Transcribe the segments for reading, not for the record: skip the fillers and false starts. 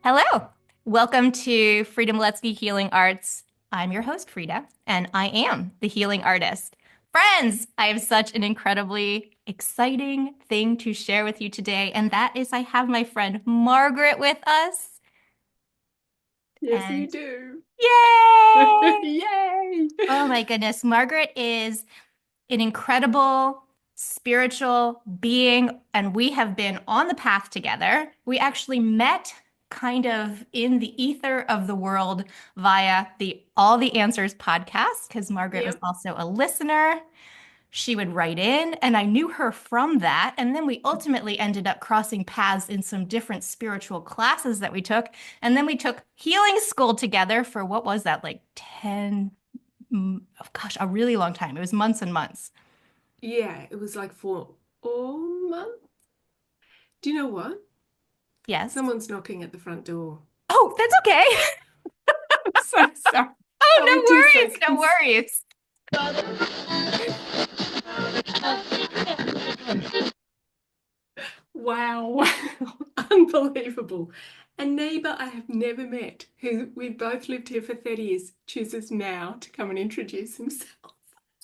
Hello. Welcome to Freedom Letsky Healing Arts. I'm your host, Frida, and I am the healing artist. Friends, I have such an incredibly exciting thing to share with you today, and that is I have my friend Margaret with us. Yes, you And do. yay! Yay! Oh my goodness, Margaret is an incredible spiritual being, and we have been on the path together. We actually met kind of in the ether of the world via the All the Answers podcast, because Margaret was Yep. also a listener. She would write in, and I knew her from that. And then we ultimately ended up crossing paths in some different spiritual classes that we took. And then we took healing school together for what was that, like 10, oh gosh, a really long time. It was months and months. Yeah, it was like for all month. Do you know what? Yes. Someone's knocking at the front door. Oh, that's okay. I'm so sorry. Tell me two Oh, no seconds. worries, Wow. Unbelievable. A neighbour I have never met, who we've both lived here for 30 years, chooses now to come and introduce himself.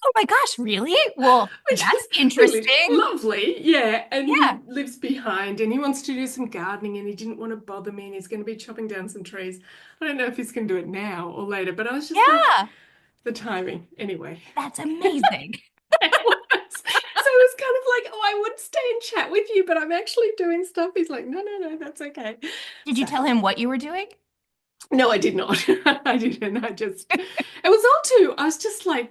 Oh my gosh, really? Well, Which that's is really interesting. lovely. Yeah. And he Yeah. lives behind and he wants to do some gardening and he didn't want to bother me and he's going to be chopping down some trees. I don't know if he's going to do it now or later, but I was just like, Yeah. the timing. Anyway. That's amazing. It was. So it was kind of like, oh, I would stay and chat with you, but I'm actually doing stuff. He's like, no, no, no, that's okay. Did you So, tell him what you were doing? no, I did not. I didn't. It was all too, I was just like,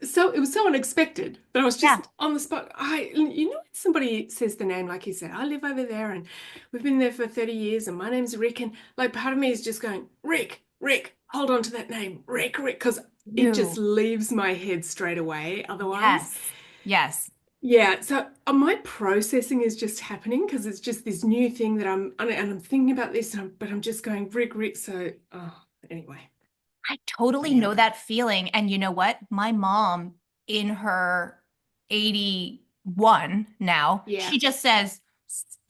so it was so unexpected, but I was Yeah. just on the spot. When somebody says the name, like you said, I live over there and we've been there for 30 years and my name's Rick. And like part of me is just going, Rick, Rick, hold on to that name, Rick, Rick, because it just You. leaves my head straight away otherwise. Yes. Yes. Yeah, so my processing is just happening because it's just this new thing that and I'm thinking about this, but I'm just going, Rick, Rick. So, anyway, I totally yeah, know that feeling. And you know what? My mom, in her 81 now, yeah, she just says,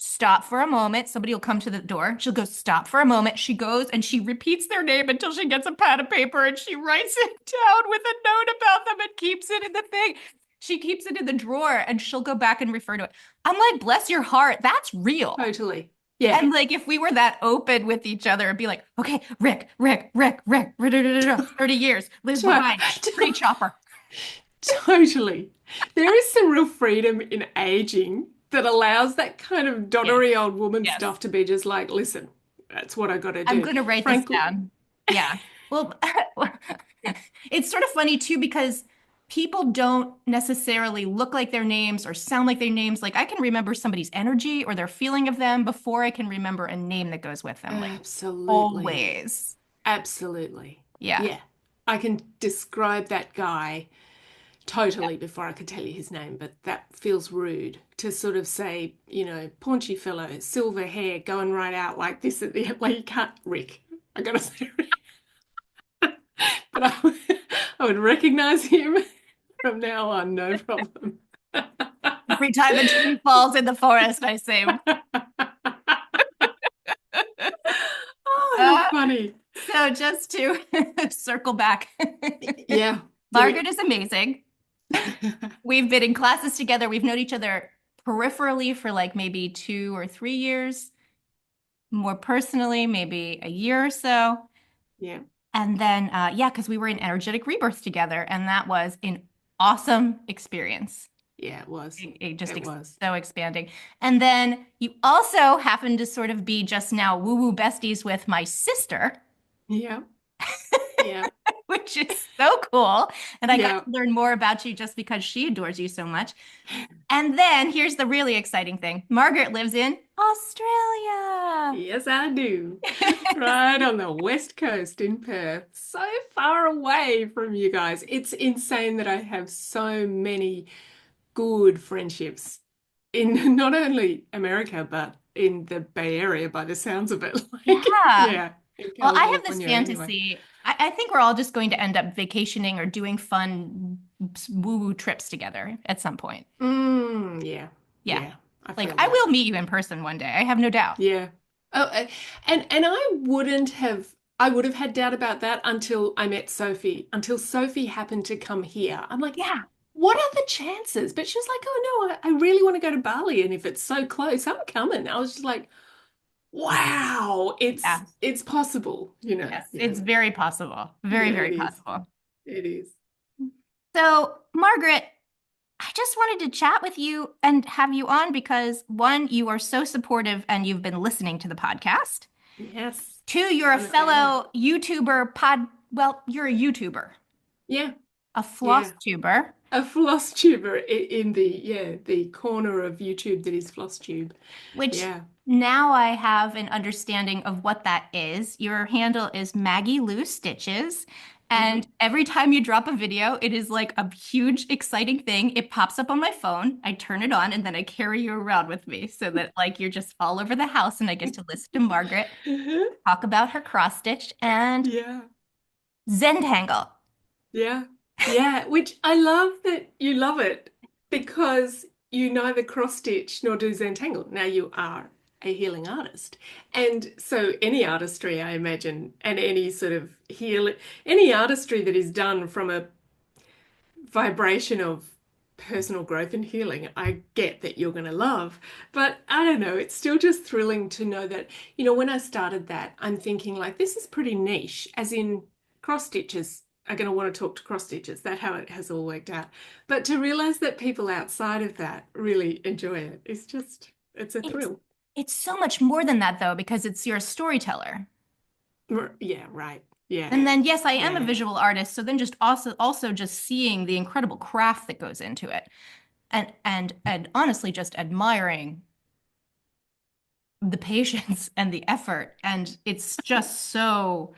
Stop for a moment. Somebody will come to the door. She'll go, stop for a moment. She goes and she repeats their name until she gets a pad of paper and she writes it down with a note about them and keeps it in the thing. She keeps it in the drawer and she'll go back and refer to it. I'm like, bless your heart. That's real. totally. Yeah. And like if we were that open with each other, it'd be like, okay, Rick, 30 years, lives behind, tree chopper. Totally. There is some real freedom in aging that allows that kind of Yes, doddery old woman yes. stuff to be just like, listen, that's what I got to I'm do. gonna write this Frankly, down. Yeah. Well, it's sort of funny too because people don't necessarily look like their names or sound like their names. Like I can remember somebody's energy or their feeling of them before I can remember a name that goes with them. Like absolutely. always. Absolutely. Yeah. Yeah. I can describe that guy Yeah. totally before I could tell you his name, but that feels rude to sort of say, paunchy fellow, silver hair, going right out like this at the like you can't, Rick. I gotta say Rick. But I would recognize him from now on, no problem. Every time a tree falls in the forest, I say, Oh, how uh, funny. so just to circle back, Yeah, do Margaret it. is amazing. We've been in classes together. We've known each other peripherally for like maybe 2 or 3 years, more personally, maybe a year or so. Yeah, And then, yeah, because we were in Energetic Rebirth together, and that was an awesome experience. yeah, it was. It just It was. so expanding. And then you also happen to sort of be just now woo-woo besties with my sister, Yeah, yeah, which is so cool. And I got yeah. to learn more about you just because she adores you so much. And then here's the really exciting thing. Margaret lives in Australia. Yes, I do. Right on the west coast in Perth. So far away from you guys. It's insane that I have so many good friendships in not only America, but in the Bay Area by the sounds of it. Like, Yeah. yeah, in Well, I have this California anyway. fantasy. I think we're all just going to end up vacationing or doing fun woo-woo trips together at some point. Yeah, Yeah. yeah, I Like feel I that. will meet you in person one day. I have no doubt. Yeah. Oh, and I would have had doubt about that until I met Sophie, until Sophie happened to come here. I'm like, Yeah. what are the chances? But she was like, oh no, I really want to go to Bali, and if it's so close, I'm coming. I was just like, wow, Yeah. it's possible, you know. Yes, Yeah. it's very possible. Very, Yeah, very it is. possible. It is. So, Margaret, I just wanted to chat with you and have you on because one, you are so supportive and you've been listening to the podcast. Yes, Two, you're a I'm a fan. fellow YouTuber well, you're a YouTuber, Yeah, a floss yeah. tuber, A floss tuber in the the corner of YouTube that is floss tube. which Yeah. now I have an understanding of what that is. Your handle is Maggie Lou Stitches. Hmm. And every time you drop a video, it is like a huge, exciting thing. It pops up on my phone. I turn it on and then I carry you around with me so that like you're just all over the house and I get to listen to Margaret talk about her cross stitch and Yeah. Zentangle. Yeah. Yeah. Which I love that you love it because you neither cross stitch nor do Zentangle. Now you are a healing artist. And so any artistry, I imagine, and any sort of any artistry that is done from a vibration of personal growth and healing, I get that you're going to love. But I don't know, it's still just thrilling to know that, when I started that, I'm thinking like this is pretty niche, as in cross stitches are going to want to talk to cross stitches. That's how it has all worked out. But to realize that people outside of that really enjoy it is just, it's a It's thrill. it's so much more than that though, because it's you're a storyteller. Yeah, right. Yeah, And then yes, I am a yeah, visual artist, so then just also just seeing the incredible craft that goes into it. And honestly just admiring the patience and the effort and it's just so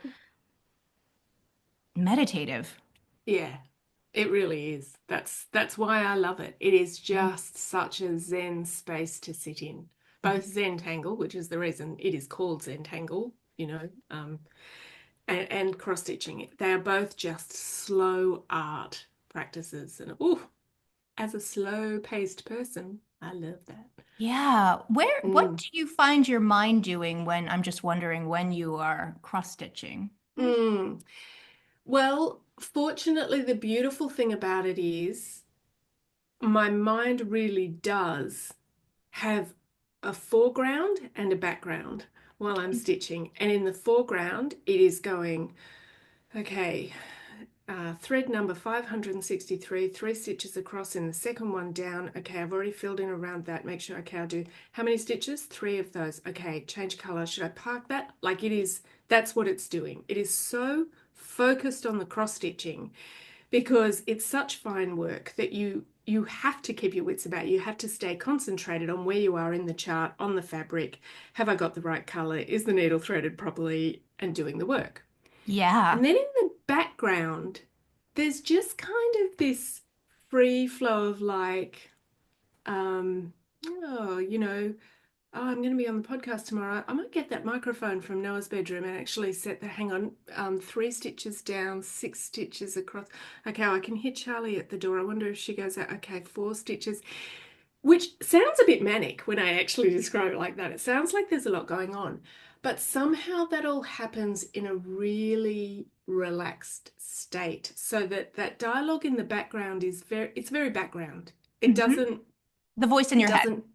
meditative. yeah. It really is. That's why I love it. It is just such a Zen space to sit in. Both Zentangle, which is the reason it is called Zentangle, and cross stitching. They are both just slow art practices. And oh, as a slow paced person, I love that. Yeah. What Mm. do you find your mind doing when I'm just wondering when you are cross stitching? Mm. Well, fortunately, the beautiful thing about it is my mind really does have a foreground and a background while I'm stitching. And in the foreground, it is going, okay, thread number 563, 3 stitches across in the second one down. Okay, I've already filled in around that. Make sure, okay, I'll do how many stitches? 3 of those. Okay, change color. Should I park that? Like it is, that's what it's doing. It is so focused on the cross stitching because it's such fine work that you have to keep your wits about you. You have to stay concentrated on where you are in the chart, on the fabric. Have I got the right color? Is the needle threaded properly? And doing the work. Yeah. And then in the background, there's just kind of this free flow of like, um, oh, oh, I'm going to be on the podcast tomorrow. I might get that microphone from Noah's bedroom and actually set the, hang on, 3 stitches down, 6 stitches across. Okay, I can hear Charlie at the door. I wonder if she goes out. Okay, 4 stitches, which sounds a bit manic when I actually describe it like that. It sounds like there's a lot going on, but somehow that all happens in a really relaxed state so that that dialogue in the background is it's very background. It Mhm. doesn't The voice in it your head. doesn't,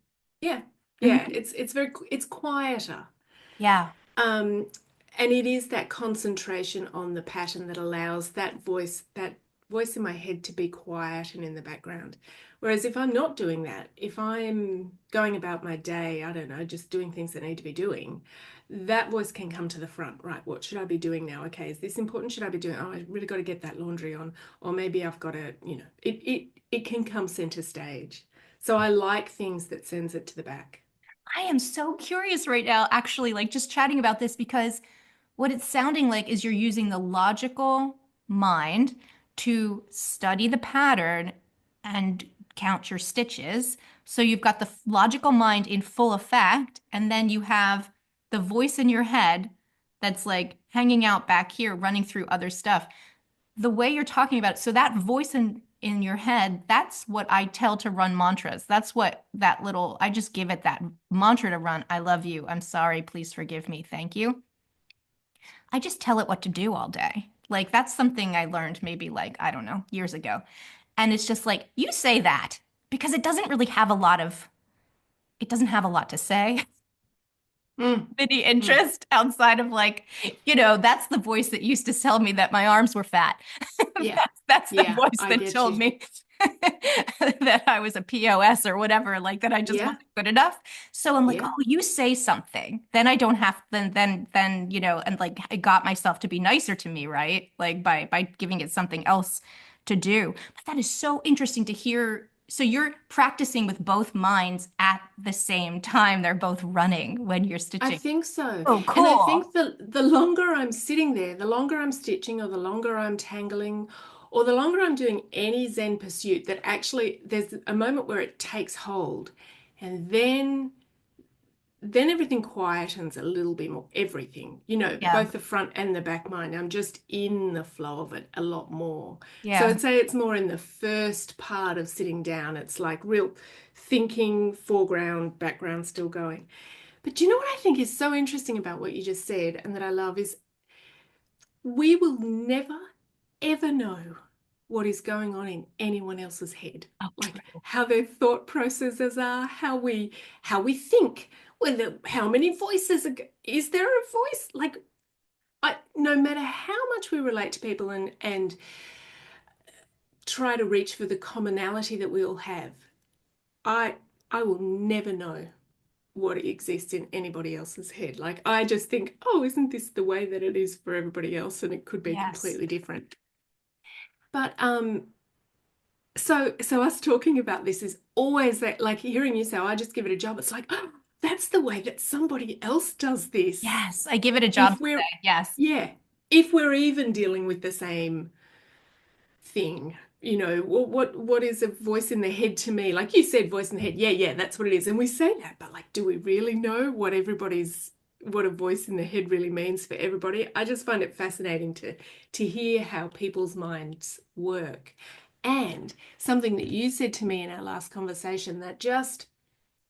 yeah, yeah, Mhm. it's quieter. Yeah. Um, and it is that concentration on the pattern that allows that voice in my head to be quiet and in the background. Whereas if I'm not doing that, if I'm going about my day, I don't know, just doing things that need to be doing, that voice can come to the front. Right, what should I be doing now? Okay, is this important? Should I be doing? Oh, I really got to get that laundry on, or maybe I've got to, it can come center stage. So I like things that sends it to the back. I am so curious right now, actually, like just chatting about this because what it's sounding like is you're using the logical mind to study the pattern and count your stitches. So you've got the logical mind in full effect, and then you have the voice in your head that's like hanging out back here, running through other stuff. The way you're talking about it, so that voice in your head, that's what I tell to run mantras. That's what that little, I just give it that mantra to run. I love you. I'm sorry. Please forgive me. Thank you. I just tell it what to do all day. Like that's something I learned maybe like, I don't know, years ago. And it's just like, you say that because it doesn't really have a lot of, it doesn't have a lot to say. Mm, Any mm. interest outside of like, that's the voice that used to tell me that my arms were fat. Yeah. That's the Yeah, voice I that get told you. me that I was a POS or whatever, like that I just Yeah. wasn't good enough. So I'm like, Yeah. oh, you say something. Then I don't have then, and like I got myself to be nicer to me, right? Like by giving it something else to do. But that is so interesting to hear. So you're practicing with both minds at the same time. They're both running when you're I stitching. think so. Oh, And I cool. think the longer I'm sitting there, the longer I'm stitching or the longer I'm tangling or the longer I'm doing any Zen pursuit, that actually there's a moment where it takes hold and then everything quietens a little bit more. Everything, Yeah. both the front and the back mind. I'm just in the flow of it a lot more. So Yeah. I'd say it's more in the first part of sitting down. It's like real thinking, foreground, background still going. But do you know what I think is so interesting about what you just said and that I love is we will never, ever know what is going on in anyone else's head. Oh, Like true. how their thought processes are, how we think, whether how many voices is there a voice? Like no matter how much we relate to people and try to reach for the commonality that we all have, I I will never know what exists in anybody else's head. Like I just think, oh, isn't this the way that it is for everybody else? And it could be Yes. completely different. But so us talking about this is always that like hearing you say, oh, I just give it a job. It's like, oh, that's the way that somebody else does this. Yes. I give it a job If to we're say. Yes. yeah, if we're even dealing with the same thing. What is a voice in the head to me? Like you said, voice in the head. Yeah, yeah, that's what it is. And we say that, but like, do we really know what a voice in the head really means for everybody? I just find it fascinating to hear how people's minds work. And something that you said to me in our last conversation that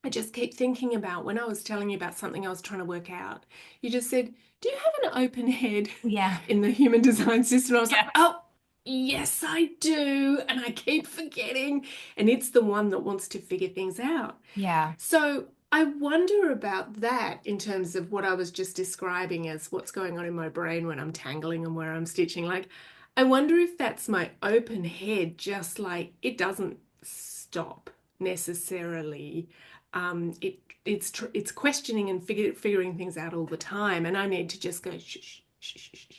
I just keep thinking about when I was telling you about something I was trying to work out. You just said, do you have an open head Yeah. in the human design system? I was like, Yeah. oh, yes, I do. And I keep forgetting. And it's the one that wants to figure things out. Yeah. So I wonder about that in terms of what I was just describing as what's going on in my brain when I'm tangling and where I'm stitching. Like, I wonder if that's my open head, just like it doesn't stop necessarily. It's questioning and figuring things out all the time, and I need to just go shh, shh, shh, shh,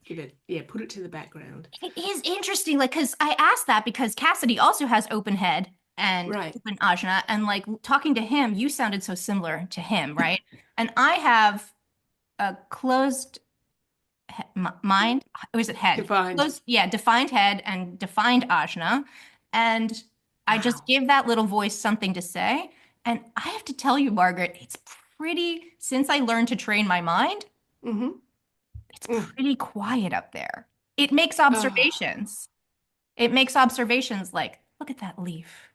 give it, yeah, put it to the background. It is interesting, like, because I asked that because Cassidy also has open head and Right. open ajna, and like talking to him, you sounded so similar to him, right? And I have a closed mind, or is it head? Defined. Closed, yeah, defined head and defined ajna, and I just Wow. give that little voice something to say. And I have to tell you, Margaret, it's pretty, since I learned to train my mind, Mm-hmm. it's Mm. pretty quiet up there. It makes Oh. observations. It makes observations like, look at that leaf.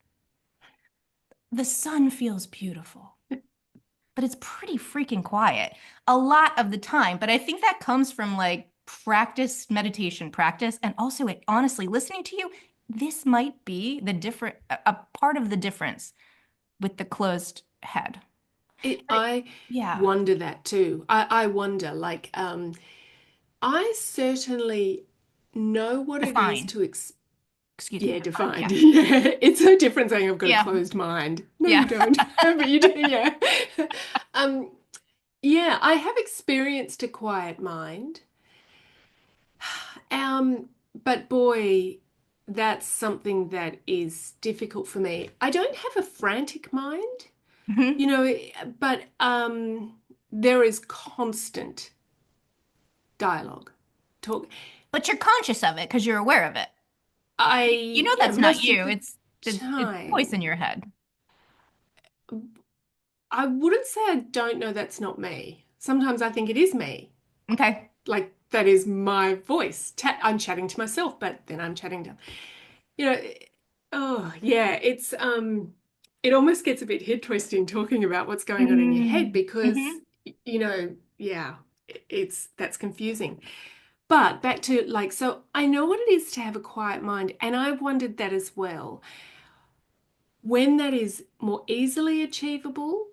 The sun feels beautiful, but it's pretty freaking quiet a lot of the time. But I think that comes from like practice, meditation practice, and also it honestly listening to you. This might be the different, a part of the difference with the closed head. But I yeah, wonder that too. I wonder, like, I certainly know what it is defined. to Excuse me, yeah, defined. defined. Yeah, Yeah, it's so different saying I've got a yeah, closed mind. No, you yeah. don't. But you do, yeah. Um, yeah, I have experienced a quiet mind. Um, but boy, that's something that is difficult for me. I don't have a frantic mind, Mhm. but there is constant dialogue. Talk. But you're conscious of it because you're aware of it. You know Yeah, that's not most of you. the It's a voice in time, your head. I wouldn't say I don't know that's not me. Sometimes I think it is me. Okay. Like that is my voice. I'm chatting to myself, but then I'm chatting to. You know, oh yeah, it almost gets a bit head twisting talking about what's going on in your head Mm. because Hmm. yeah, it's that's confusing. But back to like, so I know what it is to have a quiet mind, and I've wondered that as well. When that is more easily achievable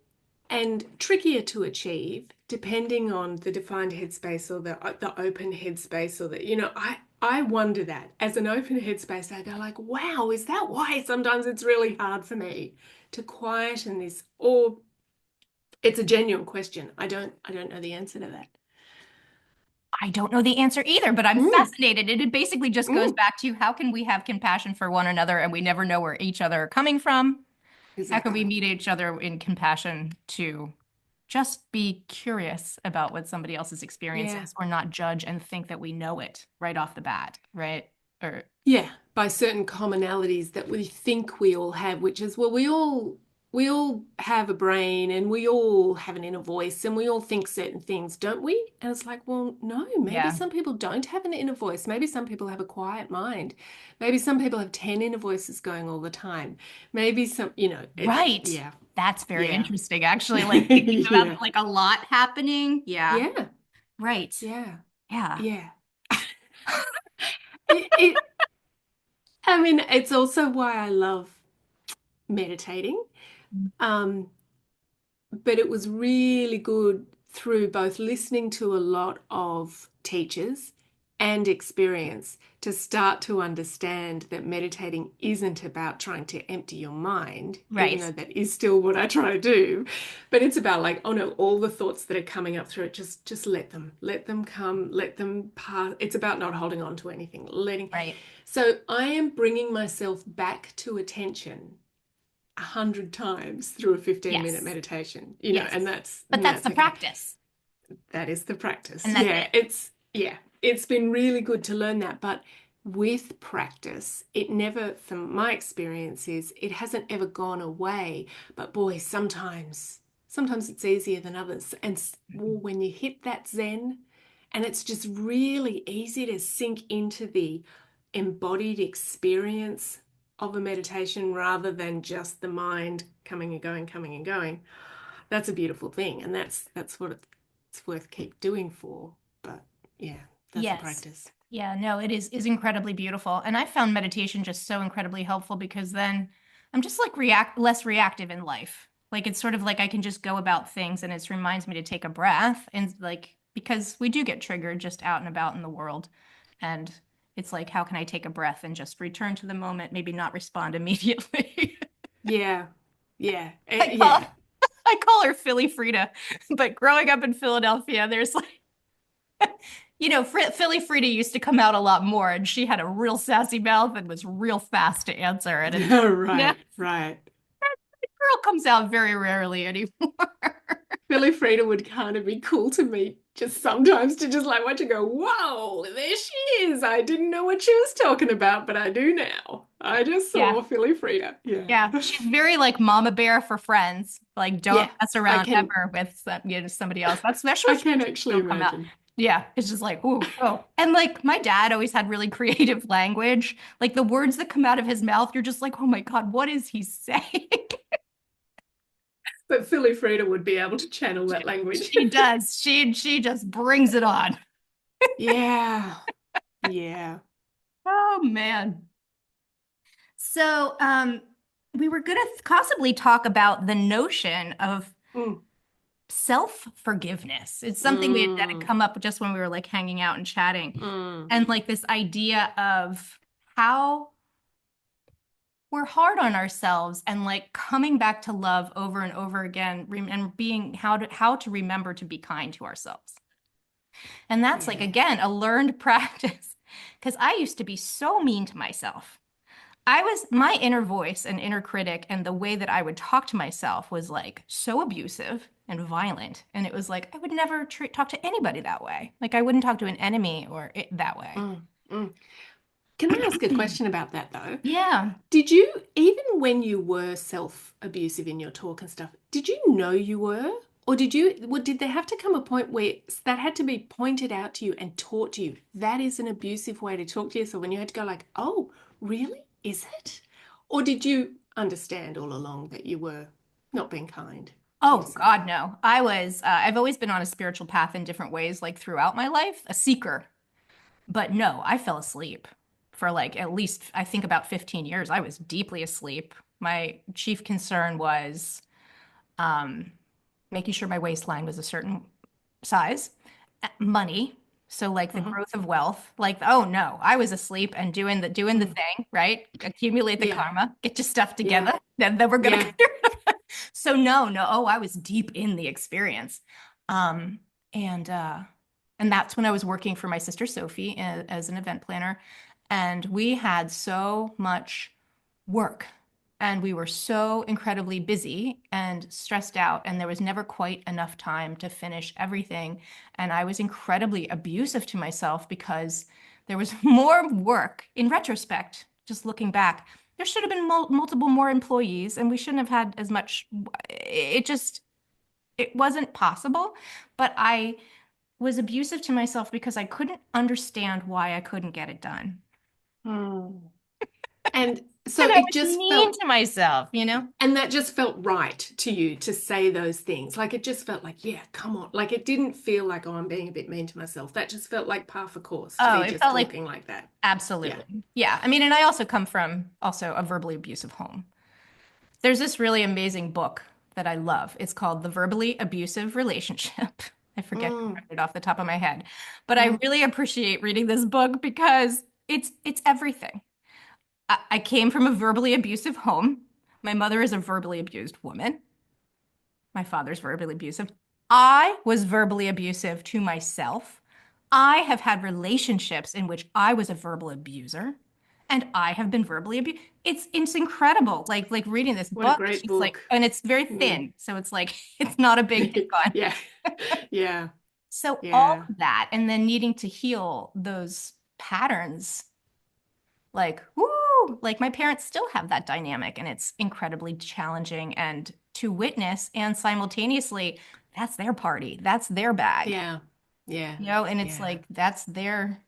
and trickier to achieve, depending on the defined headspace or the open headspace or the, I wonder that as an open headspace, I go like, wow, is that why sometimes it's really hard for me to quieten this? Or it's a genuine question. I don't know the answer to that. I don't know the answer either, but I'm Mm, fascinated. It basically just goes mm, back to how can we have compassion for one another and we never know where each other are coming from? How can we exactly. meet each other in compassion to just be curious about what somebody else's experience Yeah. is or not judge and think that we know it right off the bat, right? Or Yeah, by certain commonalities that we think we all have, which is, well, we all have a brain and we all have an inner voice and we all think certain things, don't we? And it's like, well, no, maybe yeah, some people don't have an inner voice. Maybe some people have a quiet mind. Maybe some people have 10 inner voices going all the time. Maybe some, right. yeah, That's very yeah. interesting, actually. Like thinking about Yeah. like a lot happening. Yeah, Yeah. right. Yeah. Yeah. Yeah. It, I mean, it's also why I love meditating. Um, but it was really good through both listening to a lot of teachers and experience to start to understand that meditating isn't about trying to empty your mind, even Right. though that is still what I try to do, but it's about like, oh no, all the thoughts that are coming up through it, just let them come, let them pass. It's about not holding on to anything, letting. Right. So I am bringing myself back to attention 100 times through a 15-minute Yes. meditation, and Yes. that's But that's the okay. practice. That is the practice. And that's it. It's been really good to learn that. But with practice, it never, from my experience, is it hasn't ever gone away. But boy, sometimes it's easier than others. And well, when you hit that Zen, and it's just really easy to sink into the embodied experience of a meditation rather than just the mind coming and going, coming and going. That's a beautiful thing, and that's what it's worth keep doing for. But yeah, that's the Yes. practice. Yeah, no, it is incredibly beautiful. And I found meditation just so incredibly helpful because then I'm just like less reactive in life. Like it's sort of like I can just go about things and it reminds me to take a breath and like because we do get triggered just out and about in the world. And it's like, how can I take a breath and just return to the moment, maybe not respond immediately? Yeah, yeah, I yeah. call I call her Philly Frida. But growing up in Philadelphia, there's like Philly Frida used to come out a lot more, and she had a real sassy mouth and was real fast to answer. And it's now Right, right. girl comes out very rarely anymore. Billy Frida would kind of be cool to me just sometimes to just like watch her go, whoa, there she is. I didn't know what she was talking about, but I do now. I just Yeah, saw Philly Frida. Yeah. yeah, she's very like Mama Bear for Friends. Like, don't Yeah, mess I around can ever with somebody else. That's especially I if she can actually don't come out. imagine. Yeah, it's just like, ooh, oh. And like my dad always had really creative language. Like the words that come out of his mouth, you're just like, oh my God, what is he saying? But Philly Frida would be able to channel that language. She does. She just brings it on. Yeah. Yeah. Oh man. So, we were going to possibly talk about the notion of Mm, self-forgiveness. It's something that had mm, come up just when we were like hanging out and chatting, mm. and like this idea of how we're hard on ourselves and like coming back to love over and over again, and being how to remember to be kind to ourselves. And that's like Yeah. again a learned practice because I used to be so mean to myself. I was my inner voice and inner critic, and the way that I would talk to myself was like so abusive and violent. And it was like I would never talk to anybody that way. Like I wouldn't talk to an enemy or that way. Mm, mm. Can I ask a question about that though? Yeah. Did you, even when you were self-abusive in your talk and stuff, did you know you were? Or did there have to come a point where that had to be pointed out to you and taught to you that is an abusive way to talk to yourself when you had to go like, oh, really? Is it? Or did you understand all along that you were not being kind to Oh yourself? God, no. I've always been on a spiritual path in different ways, like throughout my life, a seeker. But no, I fell asleep for like at least, I think about 15 years. I was deeply asleep. My chief concern was um, making sure my waistline was a certain size, money. So like the Uh-huh. growth of wealth, like, oh no, I was asleep and doing the Mm. thing, right? Accumulate the Yeah, karma, get your stuff yeah, together, then we're gonna yeah. clear it. So no, oh, I was deep in the experience. Um, and uh and that's when I was working for my sister Sophie as an event planner. And we had so much work and we were so incredibly busy and stressed out, and there was never quite enough time to finish everything. And I was incredibly abusive to myself because there was more work in retrospect, just looking back. There should have been multiple more employees, and we shouldn't have had as much. It wasn't possible. But I was abusive to myself because I couldn't understand why I couldn't get it done. Mm. And so And I it was just mean felt, to myself, you know? and that just felt right to you to say those things. Like it just felt like, yeah, come on. Like it didn't feel like, oh, I'm being a bit mean to myself. That just felt like par for course to Oh, be it just felt like talking like that. Yeah. absolutely. Yeah. I mean, and I also come from also a verbally abusive home. There's this really amazing book that I love. It's called The Verbally Abusive Relationship. I forget who Mm, wrote it off the top of my head, but I mm, really appreciate reading this book because it's everything. I came from a verbally abusive home. My mother is a verbally abused woman. My father's verbally abusive. I was verbally abusive to myself. I have had relationships in which I was a verbal abuser, and I have been verbally abused. It's incredible. Like reading this what a book, it's great just like, book. and it's very Mm. thin, so it's like it's not a big take on. Yeah. Yeah. So all Yeah. of that, and then needing to heal those patterns, like, woo, like my parents still have that dynamic, and it's incredibly challenging and to witness, and simultaneously, that's their party, that's their bag, Yeah. Yeah. you know, and it's Yeah. like that's their,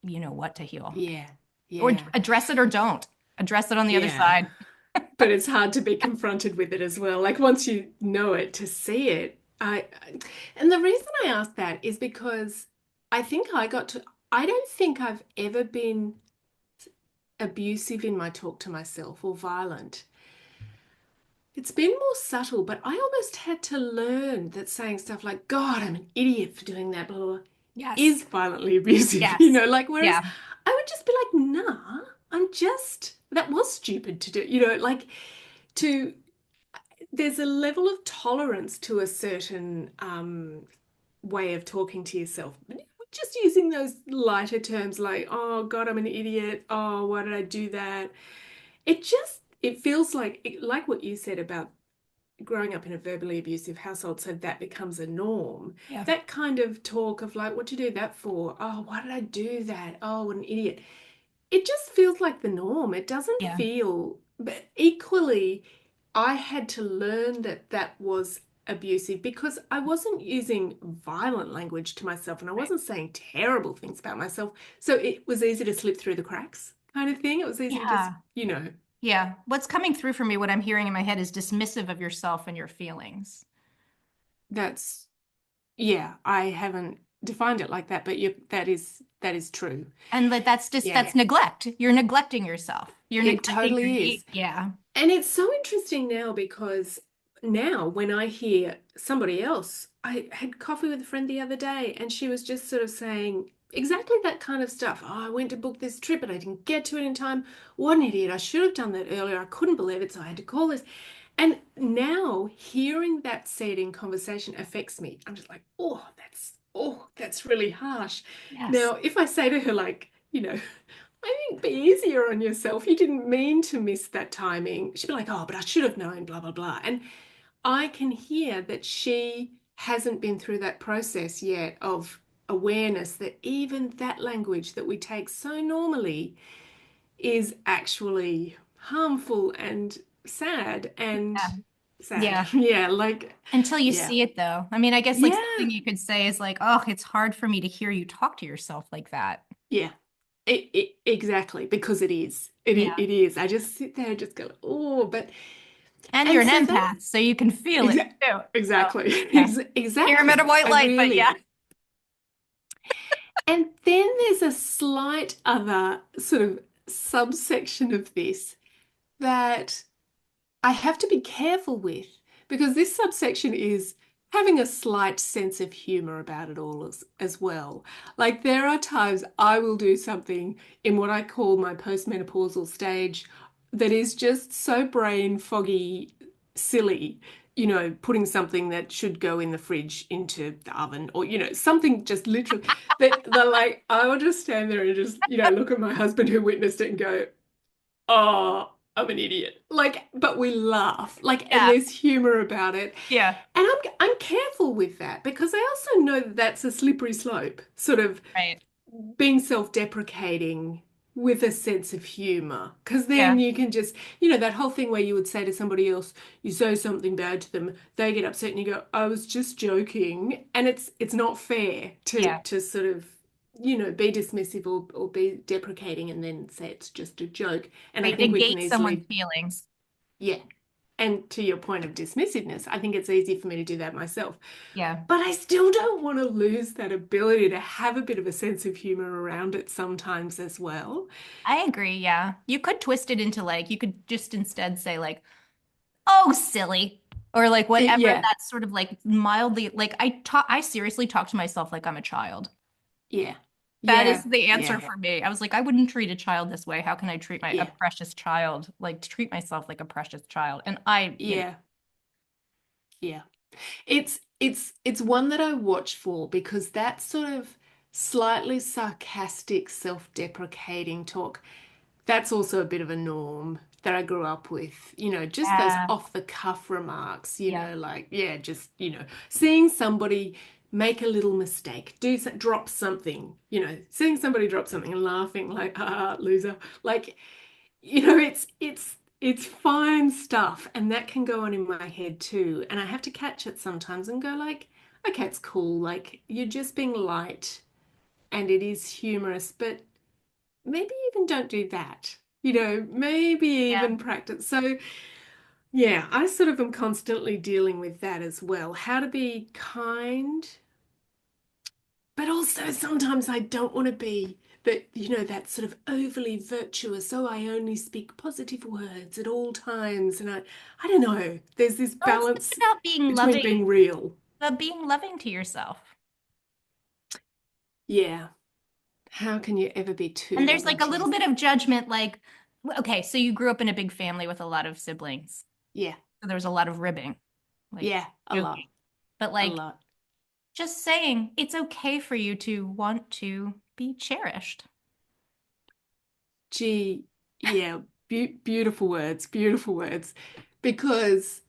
you know, what to heal. Yeah. Or Yeah. address it or don't. Address it on the other Yeah. side. But it's hard to be confronted with it as well. Like once you know it, to see it. And the reason I ask that is because I think I don't think I've ever been abusive in my talk to myself or violent. It's been more subtle, but I almost had to learn that saying stuff like, God, I'm an idiot for doing that, blah, blah, blah, Yes. is violently abusive, Yes. whereas Yeah. I would just be like, nah, that was stupid to do, like to, there's a level of tolerance to a certain way of talking to yourself. Just using those lighter terms like, oh God, I'm an idiot. Oh, why did I do that? It feels like what you said about growing up in a verbally abusive household, so that becomes a norm. Yeah. That kind of talk of like, what do you do that for? Oh, why did I do that? Oh, what an idiot. It just feels like the norm. It doesn't Yeah. feel, but equally, I had to learn that that was abusive because I wasn't using violent language to myself and I Right. wasn't saying terrible things about myself. So it was easy to slip through the cracks kind of thing. It was easy to just, Yeah. What's coming through for me, what I'm hearing in my head is dismissive of yourself and your feelings. that's, yeah, I haven't defined it like that, but that is true. And like that's just Yeah, that's neglect. You're neglecting yourself. You're it neglecting your totally need. is. Yeah. And it's so interesting now because now when I hear somebody else, I had coffee with a friend the other day and she was just sort of saying exactly that kind of stuff. Oh, I went to book this trip and I didn't get to it in time. What an idiot. I should have done that earlier. I couldn't believe it, so I had to call this. And now hearing that said in conversation affects me. I'm just like, oh, that's really harsh. Yes. Now, if I say to her, like, I think be easier on yourself. You didn't mean to miss that timing. She'd be like, oh, but I should have known, blah, blah, blah. And I can hear that she hasn't been through that process yet of awareness that even that language that we take so normally is actually harmful and sad and Yeah. sad. Yeah. Yeah, like, Until you yeah, see it though. I mean, I guess like yeah, something you could say is like, oh, it's hard for me to hear you talk to yourself like that. yeah, exactly, because it is. Yeah. It is. I just sit there and just go, oh, but And you're and an so that empath, so you can feel it exa too. So, exactly. yeah. Pyramid of Exactly. white I light, but really yeah. do. And then there's a slight other sort of subsection of this that I have to be careful with because this subsection is having a slight sense of humor about it all as well. Like there are times I will do something in what I call my postmenopausal stage that is just so brain foggy, silly. Putting something that should go in the fridge into the oven or, something just literally that the like I will just stand there and just, look at my husband who witnessed it and go, oh, I'm an idiot. Like, but we laugh. Like, and Yeah. there's humor about it. Yeah. And I'm careful with that because I also know that that's a slippery slope, sort of Right. being self-deprecating with a sense of humor. Because Yeah. then you can just, that whole thing where you would say to somebody else, you say something bad to them, they get upset and you go, I was just joking. And it's not fair to Yeah. sort of, be dismissive or be deprecating and then say it's just a joke. And I Right. think we can Negate someone's easily, feelings. yeah. And to your point of dismissiveness, I think it's easy for me to do that myself. Yeah. But I still don't want to lose that ability to have a bit of a sense of humor around it sometimes as well. I agree. Yeah. You could twist it into like, you could just instead say like, oh, silly. Or like whatever Yeah, that's sort of like mildly like I seriously talk to myself like I'm a child. yeah, That is yeah, the answer yeah, for me. I was like, I wouldn't treat a child this way. How can I treat a yeah, precious child, like to treat myself like a precious child? And I, yeah, yeah. It's one that I watch for because that sort of slightly sarcastic, self-deprecating talk, that's also a bit of a norm that I grew up with. Just those yeah, off the cuff remarks, yeah. like, yeah, just, seeing somebody make a little mistake, drop something, seeing somebody drop something and laughing like, ah, loser. Like, it's fine stuff, and that can go on in my head too. And I have to catch it sometimes and go like, okay, it's cool. Like you're just being light and it is humorous, but maybe even don't do that. Maybe Yeah. even practice. So yeah, I sort of am constantly dealing with that as well. How to be kind, but also sometimes I don't want to be that sort of overly virtuous. Oh, I only speak positive words at all times. And I don't know. There's this Well, it's balance about being between loving, being real. being loving to yourself. Yeah. How can you ever be too And there's loving like a to little bit yourself? of judgment, like, okay, so you grew up in a big family with a lot of siblings. Yeah. So there was a lot of ribbing, like Yeah. A lot. joking. But A like lot. just saying it's okay for you to want to be cherished. Gee, yeah. Beautiful words. Beautiful words. Because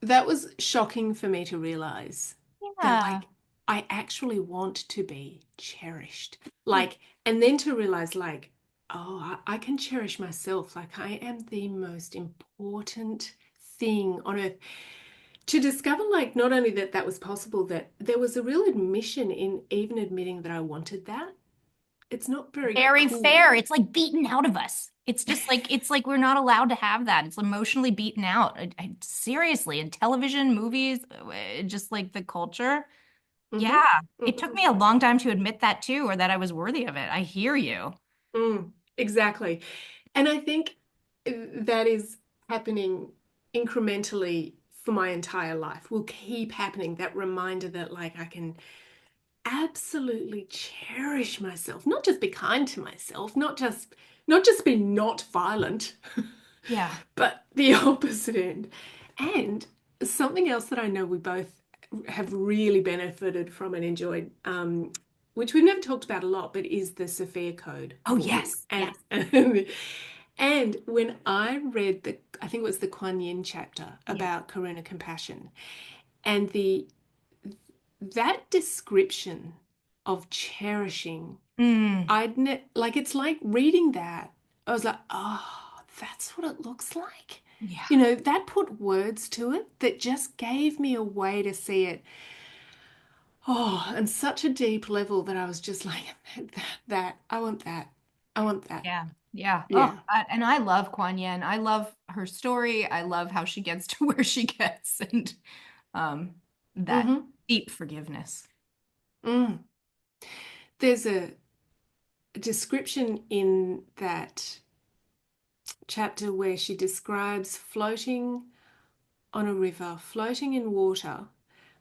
that was shocking for me to realize that, Yeah. like, I actually want to be cherished. Like, and then to realize, like, oh, I can cherish myself. Like, I am the most important thing on earth. To discover, like, not only that that was possible, that there was a real admission in even admitting that I wanted that. It's not very Very fair. cool. It's like beaten out of us. It's just like it's like we're not allowed to have that. It's emotionally beaten out. Seriously, in television, movies, just like the culture. Hmm. Yeah, it took Hmm. me a long time to admit that too, or that I was worthy of it. I hear you. Exactly. And I think that is happening incrementally for my entire life. Will keep happening. That reminder that, like, I can absolutely cherish myself, not just be kind to myself, not just be not violent, Yeah. but the opposite end. And something else that I know we both have really benefited from and enjoyed, which we've never talked about a lot, but is the Sophia Code Oh, book. yes. And Yes. and when I read I think it was the Kuan Yin chapter Yeah. about Karuna compassion, and that description of cherishing, Mm. like it's like reading that. I was like, oh, that's what it looks like. Yeah. That put words to it that just gave me a way to see it. Oh, and such a deep level that I was just like, that, I want that. I want that. Yeah. Yeah. Oh, Yeah. and I love Kuan Yin. I love her story. I love how she gets to where she gets and um that Mm-hmm. deep forgiveness. Mm. There's a description in that chapter where she describes floating on a river, floating in water,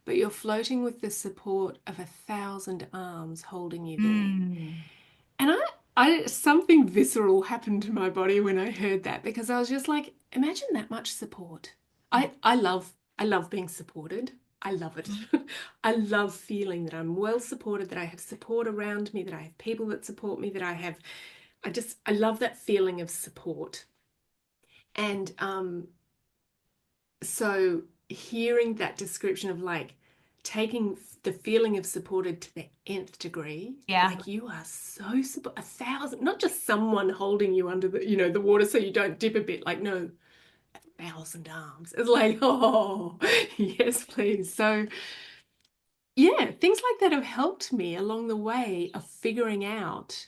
but you're floating with the support of 1,000 arms holding you there. Mm. And something visceral happened to my body when I heard that because I was just like, imagine that much support. I love being supported. I love it. I love feeling that I'm well supported, that I have support around me, that I have people that support me, I love that feeling of support. And so hearing that description of like taking the feeling of supported to the nth degree, Yeah. like you are so support 1,000, not just someone holding you under the water so you don't dip a bit, like no, 1,000 arms. It's like, oh, yes, please. So yeah, things like that have helped me along the way of figuring out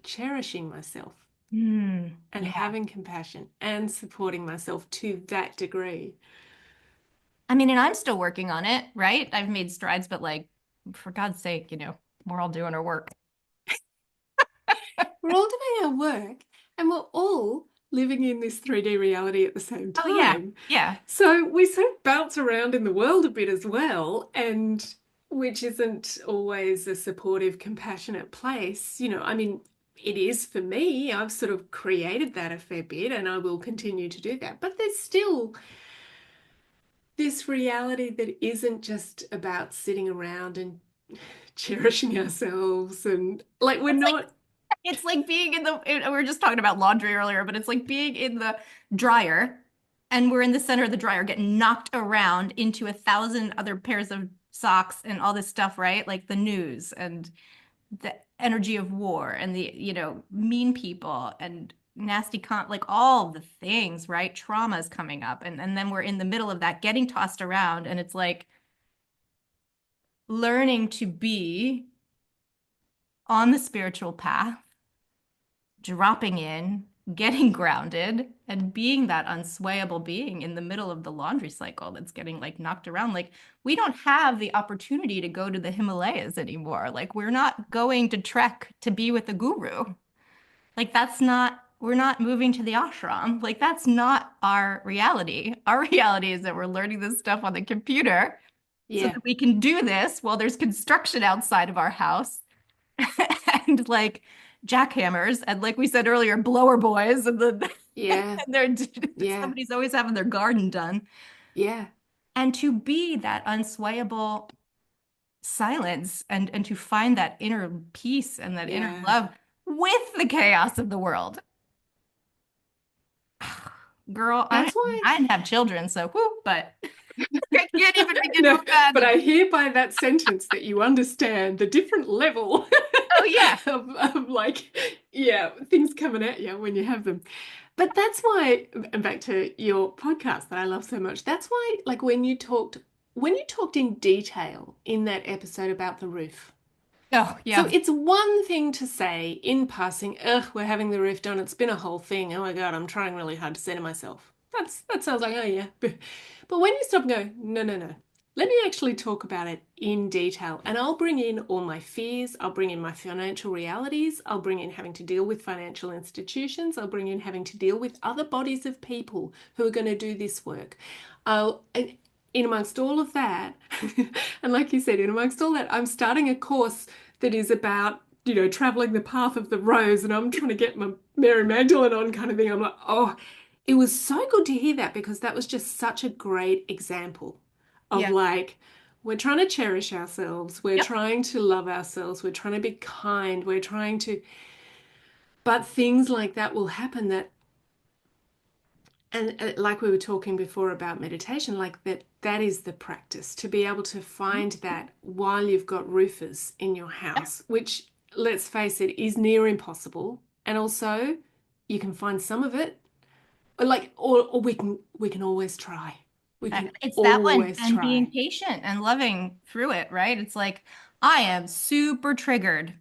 cherishing myself Mm. and Yeah. having compassion and supporting myself to that degree. I mean, and I'm still working on it, right? I've made strides, but like, for God's sake, we're all doing our work. We're all doing our work and we're all living in this 3D reality at the same Oh, yeah. time. Yeah. So we sort of bounce around in the world a bit as well, and which isn't always a supportive, compassionate place. I mean, it is for me. I've sort of created that a fair bit and I will continue to do that. But there's still this reality that isn't just about sitting around and cherishing ourselves and like we're It's like not. it's like being we were just talking about laundry earlier, but it's like being in the dryer and we're in the center of the dryer getting knocked around into 1,000 other pairs of socks and all this stuff, right? Like the news and the energy of war and the, mean people and nasty like all the things, right? Trauma is coming up. And then we're in the middle of that getting tossed around. And it's like learning to be on the spiritual path, dropping in, getting grounded, and being that unswayable being in the middle of the laundry cycle that's getting like knocked around. Like, we don't have the opportunity to go to the Himalayas anymore. Like, we're not going to trek to be with a guru. Like, we're not moving to the ashram. Like, that's not our reality. Our reality is that we're learning this stuff on the computer so Yeah. that we can do this while there's construction outside of our house and like jackhammers and like we said earlier, blower boys Yeah. and they're Yeah. somebody's always having their garden done. Yeah. And to be that unswayable silence and to find that inner peace and that inner Yeah. love with the chaos of the world. Girl, That's why. I didn't have children, so whoo, but I can't even begin to No, but I imagine. hear by that sentence that you understand the different level Oh yeah. of like, yeah, things coming at you when you have them. But that's why, and back to your podcast that I love so much, that's why, like when you talked in detail in that episode about the roof. Oh So yeah. it's one thing to say in passing, ugh, we're having the roof done. It's been a whole thing. Oh my God, I'm trying really hard to say to myself. That sounds like, oh yeah. But when you stop and go, no, no, no. Let me actually talk about it in detail. And I'll bring in all my fears. I'll bring in my financial realities. I'll bring in having to deal with financial institutions. I'll bring in having to deal with other bodies of people who are going to do this work. And in amongst all of that, and like you said, in amongst all that, I'm starting a course that is about, traveling the path of the rose, and I'm trying to get my Mary Magdalene on kind of thing. I'm like, oh, it was so good to hear that because that was just such a great example of Yeah. like, we're trying to cherish ourselves, we're Yep. trying to love ourselves, we're trying to be kind, but things like that will happen and like we were talking before about meditation, like that is the practice to be able to find that while you've got roofers in your Yep. house, which let's face it is near impossible. And also you can find some of it, or we can always try. We can It's that one always and being try. patient and loving through it, right? It's like I am super triggered.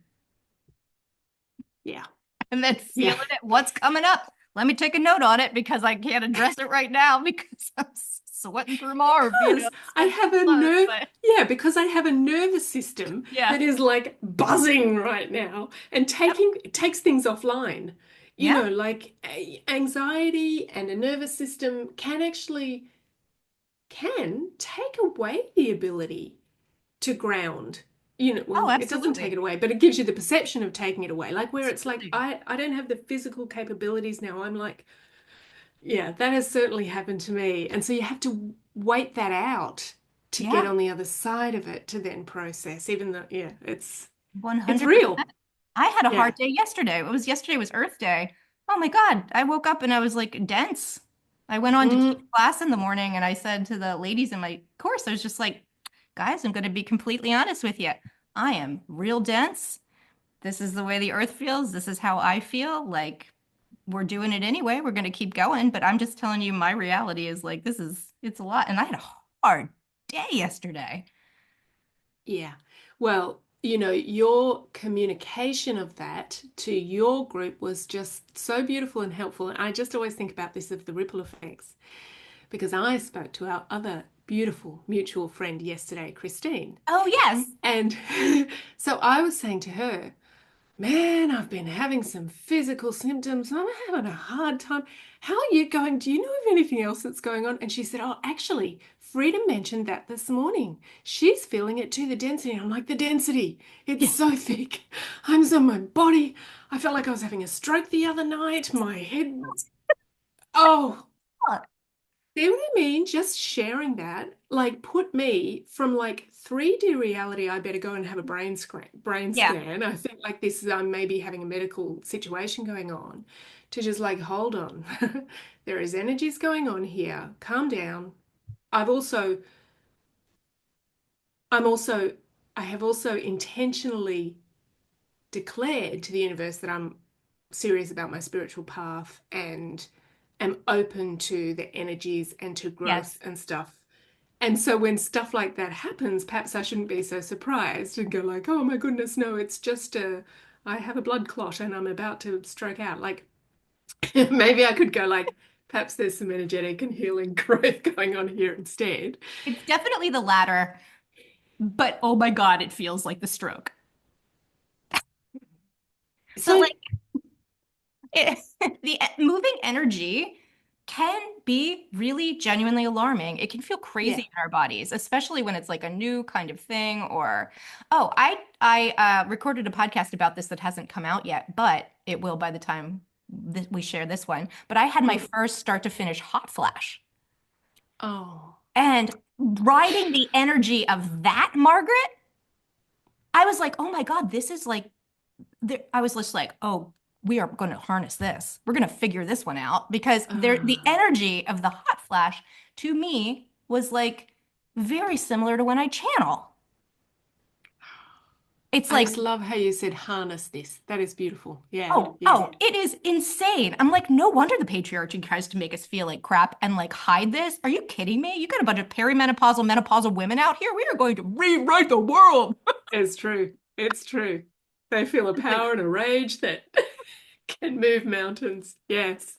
Yeah. and then Yeah. feeling it, what's coming up. Let me take a note on it because I can't address it right now because I'm sweating through my arm, Because I sweating through have a clothes. nerve, But yeah, because I have a nervous system yeah. that is like buzzing right now and Yep. taking takes things offline. You Yeah. know, like anxiety and a nervous system can take away the ability to ground. You know, Oh, well, it doesn't take absolutely. it away, but it gives you the perception of taking it away. Like where it's like Absolutely. I don't have the physical capabilities now. I'm like, yeah, that has certainly happened to me. And so you have to wait that out to get Yeah. on the other side of it to then process, even though, yeah, it's 100%. real. I had a Yeah. hard day yesterday. Yesterday was Earth Day. Oh my God. I woke up and I was like dense. I went on to teach Mm, class in the morning and I said to the ladies in my course, I was just like, guys, I'm going to be completely honest with you. I am real dense. This is the way the earth feels. This is how I feel. Like, we're doing it anyway. We're going to keep going. But I'm just telling you, my reality is like, it's a lot. And I had a hard day yesterday. yeah. Well, your communication of that to your group was just so beautiful and helpful. And I just always think about this of the ripple effects because I spoke to our other beautiful mutual friend yesterday, Christine. Oh, yes. And so I was saying to her, man, I've been having some physical symptoms. I'm having a hard time. How are you going? Do you know of anything else that's going on? And she said, oh, actually, Frida mentioned that this morning. She's feeling it too, the density. I'm like, the density, it's Yeah. so thick. I'm on my body. I felt like I was having a stroke the other night. My head, oh, see what I mean? Just sharing that, like, put me from like 3D reality. I better go and have a brain Yeah. scan. I think like this is I'm maybe having a medical situation going on, to just like hold on. There is energies going on here. Calm down. I've also, I'm also, I have also intentionally declared to the universe that I'm serious about my spiritual path and am open to the energies and to growth Yes. and stuff. And so when stuff like that happens, perhaps I shouldn't be so surprised and go like, "Oh my goodness, no, it's just I have a blood clot and I'm about to stroke out." Like maybe I could go like, perhaps there's some energetic and healing growth going on here instead. It's definitely the latter, but oh my God, it feels like the stroke. But So like it, the moving energy can be really genuinely alarming. It can feel crazy yeah. in our bodies, especially when it's like a new kind of thing or oh, I recorded a podcast about this that hasn't come out yet, but it will by the time we share this one. But I had my Mm. first start to finish hot flash. Oh, And riding the energy of that, Margaret, I was like, oh my God, this is like, I was just like, oh, we are going to harness this. We're going to figure this one out because the ah. energy of the hot flash to me was like very similar to when I channel. It's I like, just love how you said harness this. That is beautiful. Yeah, yeah. oh, it is insane. I'm like, no wonder the patriarchy tries to make us feel like crap and like hide this. Are you kidding me? You got a bunch of perimenopausal, menopausal women out here. We are going to rewrite the world. It's true. It's true. They feel a Like, power and a rage that can move mountains. Yes.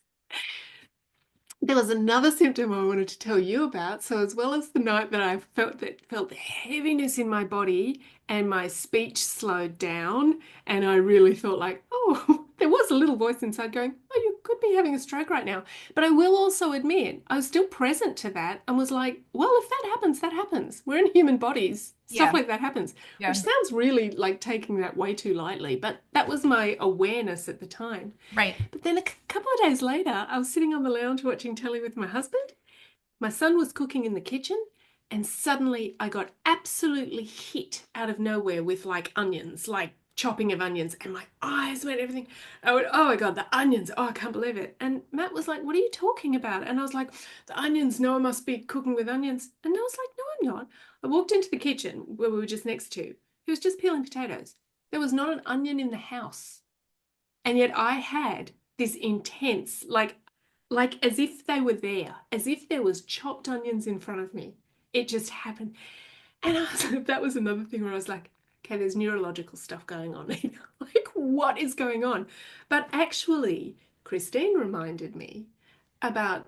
There was another symptom I wanted to tell you about. So as well as the night that I felt the heaviness in my body and my speech slowed down, and I really thought like, oh, there was a little voice inside going, oh, you could be having a stroke right now. But I will also admit, I was still present to that and was like, well, if that happens, that happens. We're in human bodies. Stuff yeah, like that happens, which yeah, sounds really like taking that way too lightly, but that was my awareness at the time. right. But then a couple of days later, I was sitting on the lounge watching telly with my husband. My son was cooking in the kitchen, and suddenly I got absolutely hit out of nowhere with like onions, like chopping of onions, and my eyes went everything. I went, oh my God, the onions. Oh, I can't believe it. And Matt was like, what are you talking about? And I was like, the onions. No, I must be cooking with onions. And I was like, no, I'm not. I walked into the kitchen where we were just next to. He was just peeling potatoes. There was not an onion in the house. And yet I had this intense, like as if they were there, as if there was chopped onions in front of me. It just happened. And that was another thing where I was like, okay, there's neurological stuff going on here. Like, what is going on? But actually, Christine reminded me about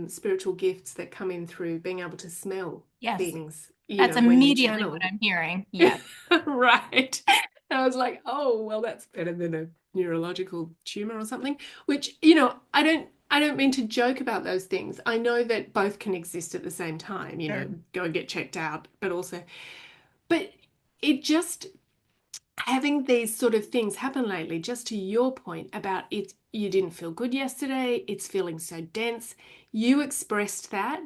spiritual gifts that come in through being able to smell Yes. things, That's when you immediately what channel. I'm hearing. Yes. Right. And I was like, oh, well, that's better than a neurological tumor or something, which, I don't mean to joke about those things. I know that both can exist at the same time, Sure. go and get checked out, but it just having these sort of things happen lately, just to your point about it, you didn't feel good yesterday, it's feeling so dense. You expressed that.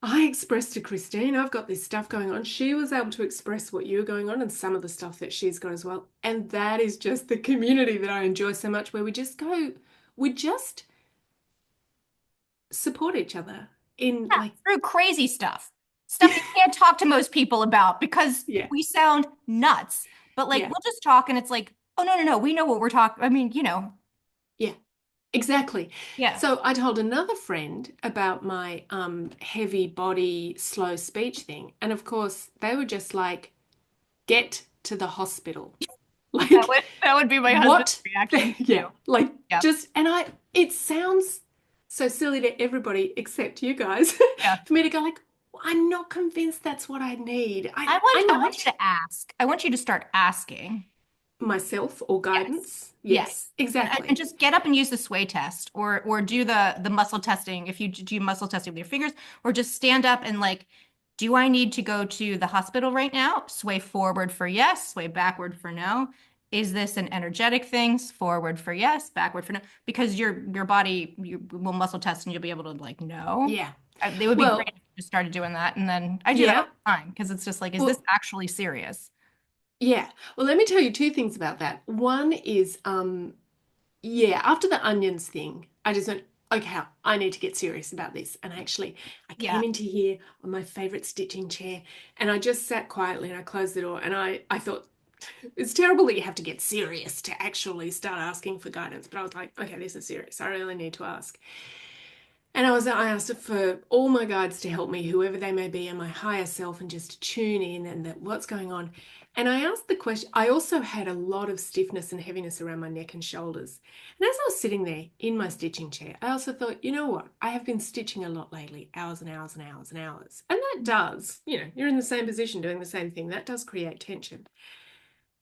I expressed to Christine, I've got this stuff going on. She was able to express what you were going on and some of the stuff that she's got as well. And that is just the community that I enjoy so much, where we just support each other in Yeah, like, through crazy stuff. Stuff you can't talk to most people about because yeah, we sound nuts. But like yeah, we'll just talk and it's like, oh no, no, no, we know what we're talking. I mean, yeah. Exactly. yeah. So I told another friend about my heavy body, slow speech thing. And of course, they were just like, get to the hospital. That Like, would that would be my husband's what? reaction Yeah, too. like Yeah. just, it sounds so silly to everybody except you guys Yeah. for me to go like, I'm not convinced that's what I need. I I want I want you might to ask. I want you to start asking. myself or Yes. guidance. Yes. Yes, And exactly. just get up and use the sway test or do the muscle testing if you do muscle testing with your fingers or just stand up and like, do I need to go to the hospital right now? Sway forward for yes, sway backward for no. Is this an energetic thing? Forward for yes, backward for no. Because your body you will muscle test and you'll be able to like know. Yeah. They would be great Well, if you just started doing that. And then I do that all yeah. the time because it's just like, is this Well, actually serious? yeah. Well, let me tell you two things about that. One is, yeah, after the onions thing, I just went, okay, I need to get serious about this. And actually, I Yeah. came into here on my favorite stitching chair and I just sat quietly and I closed the door and I thought, it's terrible that you have to get serious to actually start asking for guidance. But I was like, okay, this is serious. I really need to ask. And I asked for all my guides to help me, whoever they may be, and my higher self, and just to tune in and that what's going on. And I asked the question, I also had a lot of stiffness and heaviness around my neck and shoulders. And as I was sitting there in my stitching chair, I also thought, you know what? I have been stitching a lot lately, hours and hours and hours and hours. And that does, you're in the same position doing the same thing. That does create tension.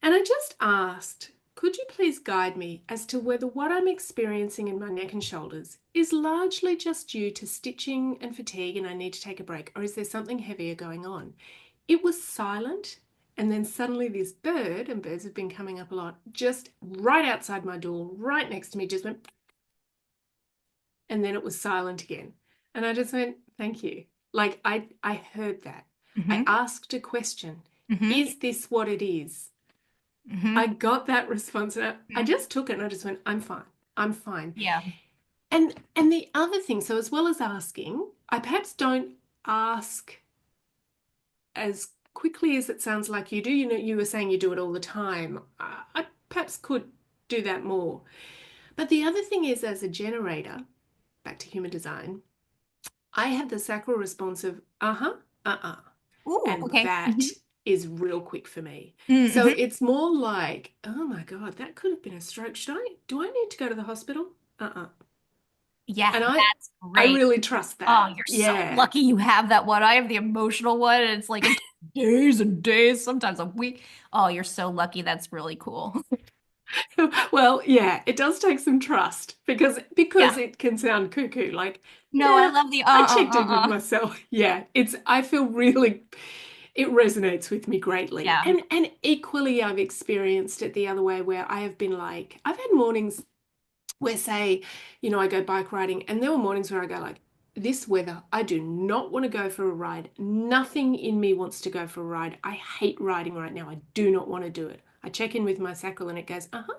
And I just asked, could you please guide me as to whether what I'm experiencing in my neck and shoulders is largely just due to stitching and fatigue and I need to take a break, or is there something heavier going on? It was silent, and then suddenly this bird, and birds have been coming up a lot, just right outside my door, right next to me, just went, and then it was silent again. And I just went, thank you. Like I heard that. I Mm-hmm. asked a question. Mm-hmm. Is this what it is? I Mm-hmm. got that response and I just took it and I just went, I'm fine. I'm fine. Yeah. And the other thing, so as well as asking, I perhaps don't ask as quickly as it sounds like you do. You were saying you do it all the time. I perhaps could do that more. But the other thing is, as a generator, back to human design, I have the sacral response of uh-huh, uh-uh. Ooh, And okay. that is real quick for me. So Mm-hmm. it's more like, oh my God, that could have been a stroke. Do I need to go to the hospital? Uh-uh. Yeah, And that's I great. really trust Oh, that. you're so Yeah. lucky you have that one. I have the emotional one, and it's like it takes days and days, sometimes a week. Oh, you're so lucky. That's really cool. Well, yeah, it does take some trust because Yeah. it can sound cuckoo. Like, No, I yeah, love the I checked in with myself. Yeah, I feel really it resonates with me greatly. Yeah. And equally I've experienced it the other way where I have been like, I've had mornings where say, I go bike riding and there were mornings where I go like, this weather, I do not want to go for a ride. Nothing in me wants to go for a ride. I hate riding right now. I do not want to do it. I check in with my sacral and it goes, uh-huh.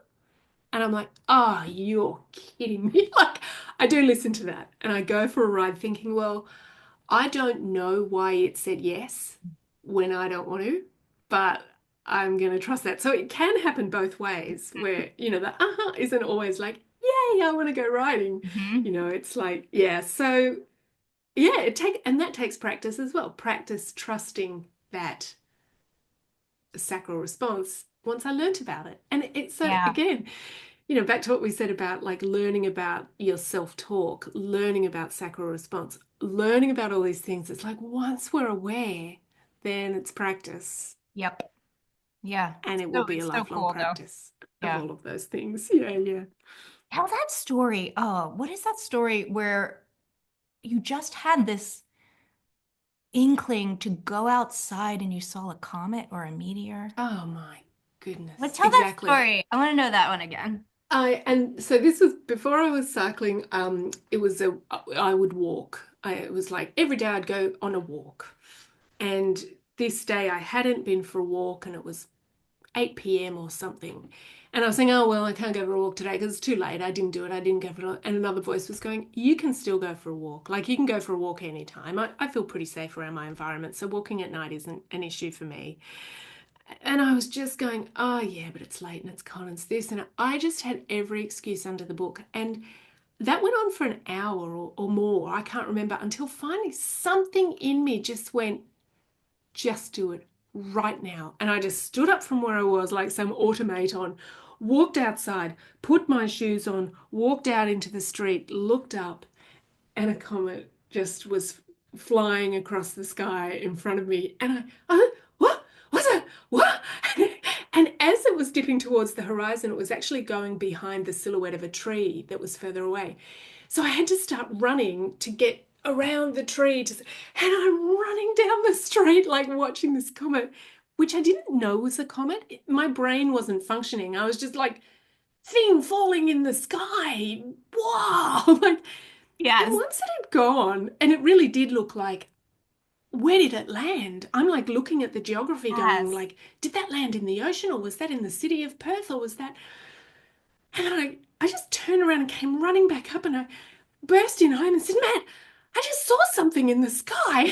And I'm like, oh, you're kidding me. Like, I do listen to that. And I go for a ride thinking, well, I don't know why it said yes when I don't want to, but I'm going to trust that. So it can happen both ways where, the uh-huh isn't always like, yay, I want to go riding. Hmm. It's like, yeah. So yeah, and that takes practice as well. Practice trusting that sacral response once I learnt about it. And it's so, Yeah. again, back to what we said about like learning about your self-talk, learning about sacral response, learning about all these things. It's like once we're aware, then it's practice, Yep. Yeah. and it will So be a it's so lifelong cool though. practice of Yeah. all of those things. Yeah, yeah. Tell that story. Oh, what is that story where you just had this inkling to go outside and you saw a comet or a meteor? Oh my But goodness. tell that Exactly. story. I want to know that one again. And so this was before I was cycling. It was I would walk. It was like every day I'd go on a walk. And this day I hadn't been for a walk, and it was 8 p.m. or something. And I was saying, oh, well, I can't go for a walk today because it's too late. I didn't do it. I didn't go for it. And another voice was going, you can still go for a walk. Like you can go for a walk anytime. I feel pretty safe around my environment. So walking at night isn't an issue for me. And I was just going, oh, yeah, but it's late and it's cold and it's this. And I just had every excuse under the book. And that went on for an hour or more. I can't remember until finally something in me just went, just do it right now. And I just stood up from where I was like some automaton, walked outside, put my shoes on, walked out into the street, looked up, and a comet just was flying across the sky in front of me. And what? What's that? What? And as it was dipping towards the horizon, it was actually going behind the silhouette of a tree that was further away. So I had to start running to get around the tree and I'm running down the street like watching this comet, which I didn't know was a comet. My brain wasn't functioning. I was just like, thing falling in the sky. Wow. Like, and Yes. once it had gone, and it really did look like, where did it land? I'm like looking at the geography going Yes. like, did that land in the ocean or was that in the city of Perth or was that? And I just turned around and came running back up and I burst in home and said, Matt, I just saw something in the sky.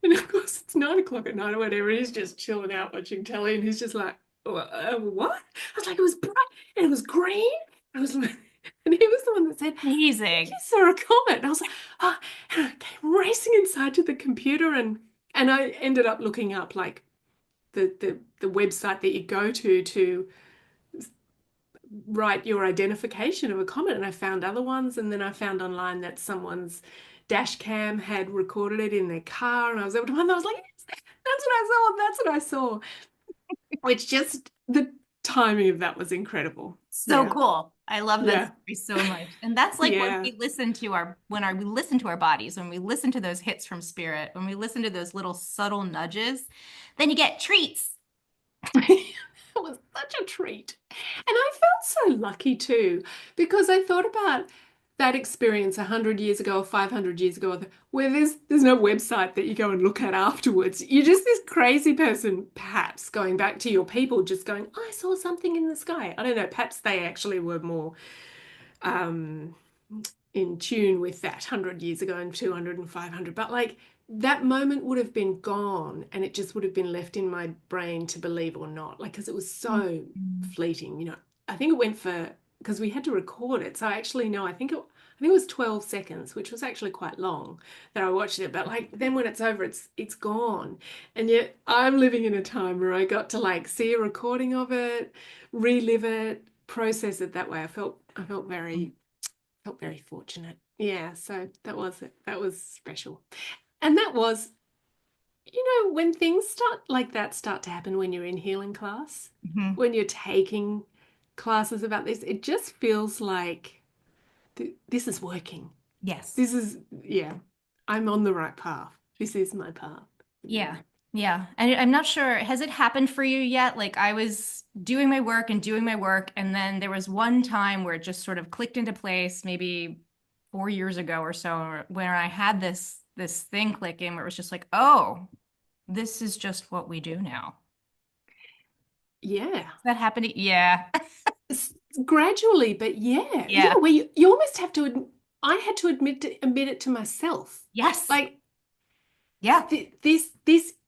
And of course it's 9 o'clock at night or whatever. And he's just chilling out watching telly and he's just like, what? I was like, it was bright and it was green. I was like, and he was the one that said, I think you Amazing. saw a comet. And I was like, oh, and I came racing inside to the computer and I ended up looking up like the website that you go to write your identification of a comet. And I found other ones. And then I found online that someone's dash cam had recorded it in their car. And I was able to find that. I was like, yes, that's what I saw. That's what I saw. Which just the timing of that was incredible. So Yeah. cool. I love that Yeah. story so much. And that's like when Yeah. we listen to we listen to our bodies, when we listen to those hits from spirit, when we listen to those little subtle nudges, then you get treats. It was such a treat. And I felt so lucky too, because I thought about that experience 100 years ago or 500 years ago, where there's no website that you go and look at afterwards. You're just this crazy person, perhaps going back to your people, just going, I saw something in the sky. I don't know, perhaps they actually were more um, in tune with that 100 years ago and 200 and 500. But like that moment would have been gone and it just would have been left in my brain to believe or not. Like, because it was so Mhm. fleeting, I think it went for, because we had to record it. So I actually know, I think it was 12 seconds, which was actually quite long that I watched it. But like then when it's over, it's gone. And yet I'm living in a time where I got to like see a recording of it, relive it, process it that way. I felt very fortunate. Yeah, so that was it. That was special. And that was, when things start to happen when you're in healing class, Mhm. when you're taking classes about this, it just feels like this is working. Yes. This is, yeah, I'm on the right path. This is my path. Yeah. Yeah. Yeah. And I'm not sure, has it happened for you yet? Like I was doing my work and doing my work, and then there was one time where it just sort of clicked into place, maybe 4 years ago or so, where I had this thing clicking where it was just like, oh, this is just what we do now. Yeah. Is that happening? Yeah. Gradually, but yeah, Yeah. where you almost have to, I had to admit it to myself. Yes. Like, Yeah. this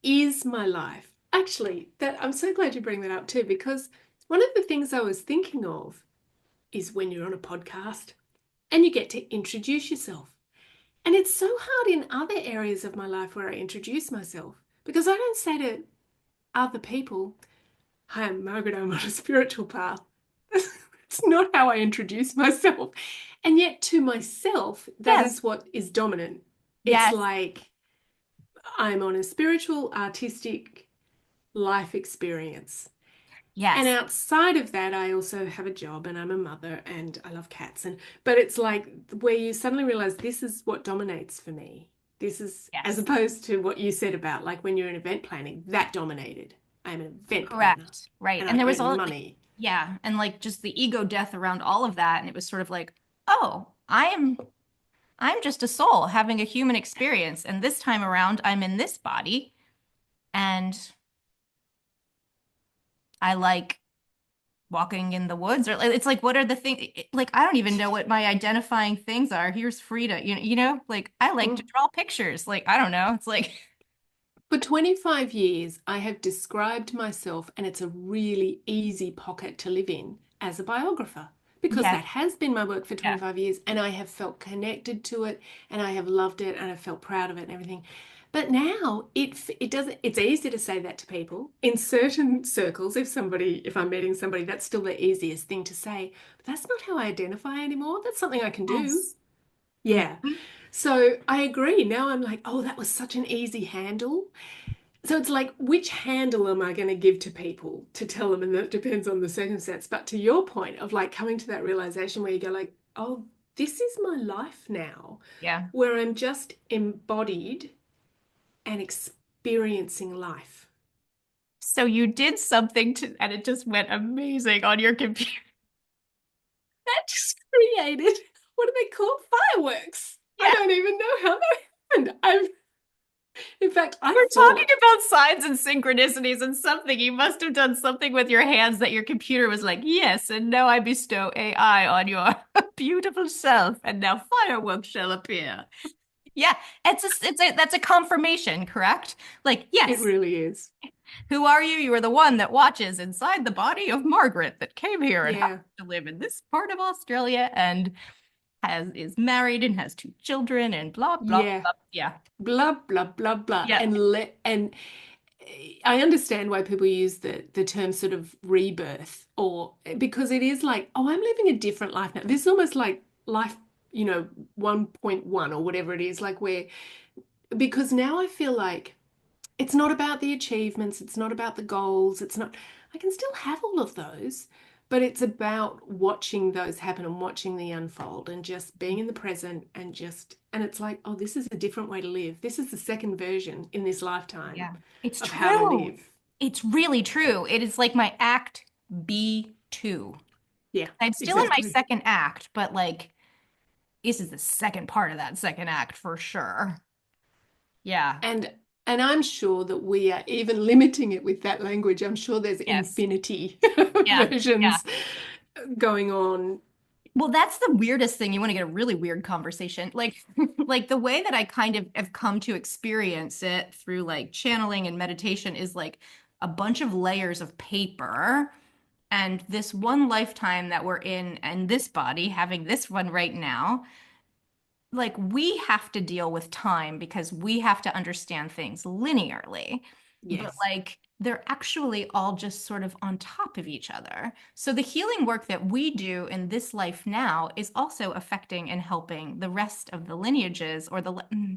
is my life. Actually, that I'm so glad you bring that up too, because one of the things I was thinking of is when you're on a podcast and you get to introduce yourself. And it's so hard in other areas of my life where I introduce myself because I don't say to other people, Hi, I'm Margaret. I'm on a spiritual path. It's not how I introduce myself. And yet, to myself, that Yes. is what is dominant. It's Yes. like I'm on a spiritual, artistic life experience. And Yes. outside of that, I also have a job and I'm a mother and I love cats. But it's like where you suddenly realize this is what dominates for me. This is as Yes. opposed to what you said about like when you're in event planning, that dominated. I'm an event planner Correct. Right. and And I there was earn all, money. yeah, and like just the ego death around all of that. And it was sort of like, oh, I'm just a soul having a human experience. And this time around, I'm in this body and I like walking in the woods, or it's like, what are the things? Like, I don't even know what my identifying things are. Here's Frida, like I like to Mm. draw pictures. Like, I don't know. It's like, For 25 years, I have described myself, and it's a really easy pocket to live in as a biographer because yes, that has been my work for yeah, 25 years, and I have felt connected to it, and I have loved it, and I felt proud of it and everything. But now it doesn't, it's easy to say that to people in certain circles. If I'm meeting somebody, that's still the easiest thing to say. But that's not how I identify anymore. That's something I can do. yes. Yeah. Mhm. So I agree. Now I'm like, oh, that was such an easy handle. So it's like, which handle am I going to give to people to tell them? And that depends on the circumstance. But to your point of like coming to that realization where you go like, oh, this is my life now, Yeah. where I'm just embodied and experiencing life. So you did something to, and it just went amazing on your computer. That just created, what do they call it? Fireworks. I Yeah. don't even know how that happened. In fact, I We're talking thought about signs and synchronicities and something. You must have done something with your hands that your computer was like, yes, and now I bestow AI on your beautiful self, and now fireworks shall appear. Yeah, that's a confirmation, correct? Like, it yes, really is. who are you? You are the one that watches inside the body of Margaret that came here and happens Yeah. to live in this part of Australia and has is married and has two children and blah blah Yeah. blah. Yeah. Blah, blah, blah, blah. Yeah. And I understand why people use the term sort of rebirth or because it is like, oh, I'm living a different life now. This is almost like life, 1.1 or whatever it is, like where because now I feel like it's not about the achievements, it's not about the goals, it's not, I can still have all of those, but it's about watching those happen and watching the unfold and just being in the present and it's like, oh, this is a different way to live. This is the second version in this lifetime Yeah. It's of how to true. live. It's really true. It is like my act B2. Yeah, I'm still in my exactly. second act, but like this is the second part of that second act for sure. Yeah. And and I'm sure that we are even limiting it with that language. I'm sure there's Yes. infinity Yeah. Yeah. versions going on. Well, that's the weirdest thing. You want to get a really weird conversation. Like like the way that I kind of have come to experience it through like channeling and meditation is like a bunch of layers of paper. And this one lifetime that we're in and this body, having this one right now, like we have to deal with time because we have to understand things linearly. But Yes. like they're actually all just sort of on top of each other. So the healing work that we do in this life now is also affecting and helping the rest of the lineages, or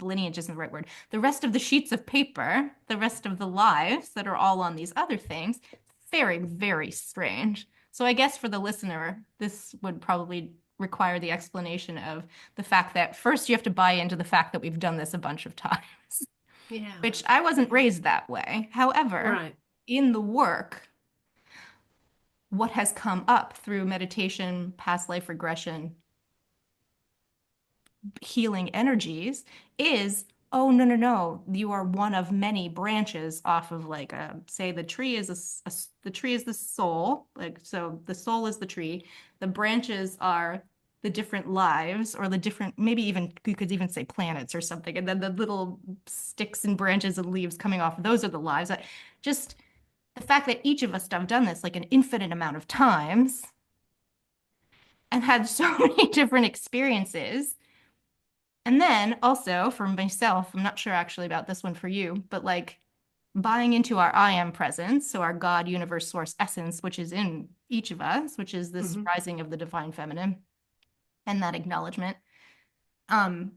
lineage isn't the right word, the rest of the sheets of paper, the rest of the lives that are all on these other things. Very, very strange. So I guess for the listener, this would probably require the explanation of the fact that first you have to buy into the fact that we've done this a bunch of times, Yeah. which I wasn't raised that way. However, Right. in the work, what has come up through meditation, past life regression, healing energies is, oh, no, no, no, you are one of many branches off of like say the tree is the tree is the soul, like so the soul is the tree, the branches are the different lives, or the different, maybe even you could even say planets or something, and then the little sticks and branches and leaves coming off, those are the lives. Just the fact that each of us have done this like an infinite amount of times and had so many different experiences. And then also for myself, I'm not sure actually about this one for you, but like buying into our I am presence, so our God, universe, source, essence, which is in each of us, which is this Hmm. rising of the divine feminine and that acknowledgement, um,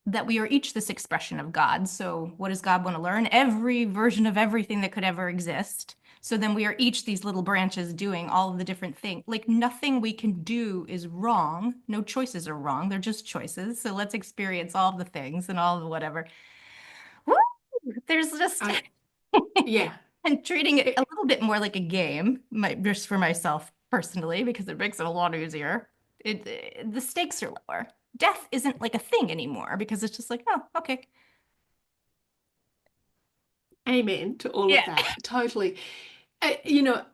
that we are each this expression of God. So what does God want to learn? Every version of everything that could ever exist. So then we are each these little branches doing all of the different things. Like nothing we can do is wrong. No choices are wrong. They're just choices. So let's experience all of the things and all of the whatever. Woo! There's just I yeah. and treating it a It, little bit more like a game, just for myself personally, because it makes it a lot easier. The stakes are lower. Death isn't like a thing anymore because it's just like, oh, okay. amen to all of Yeah. that. Totally. You know,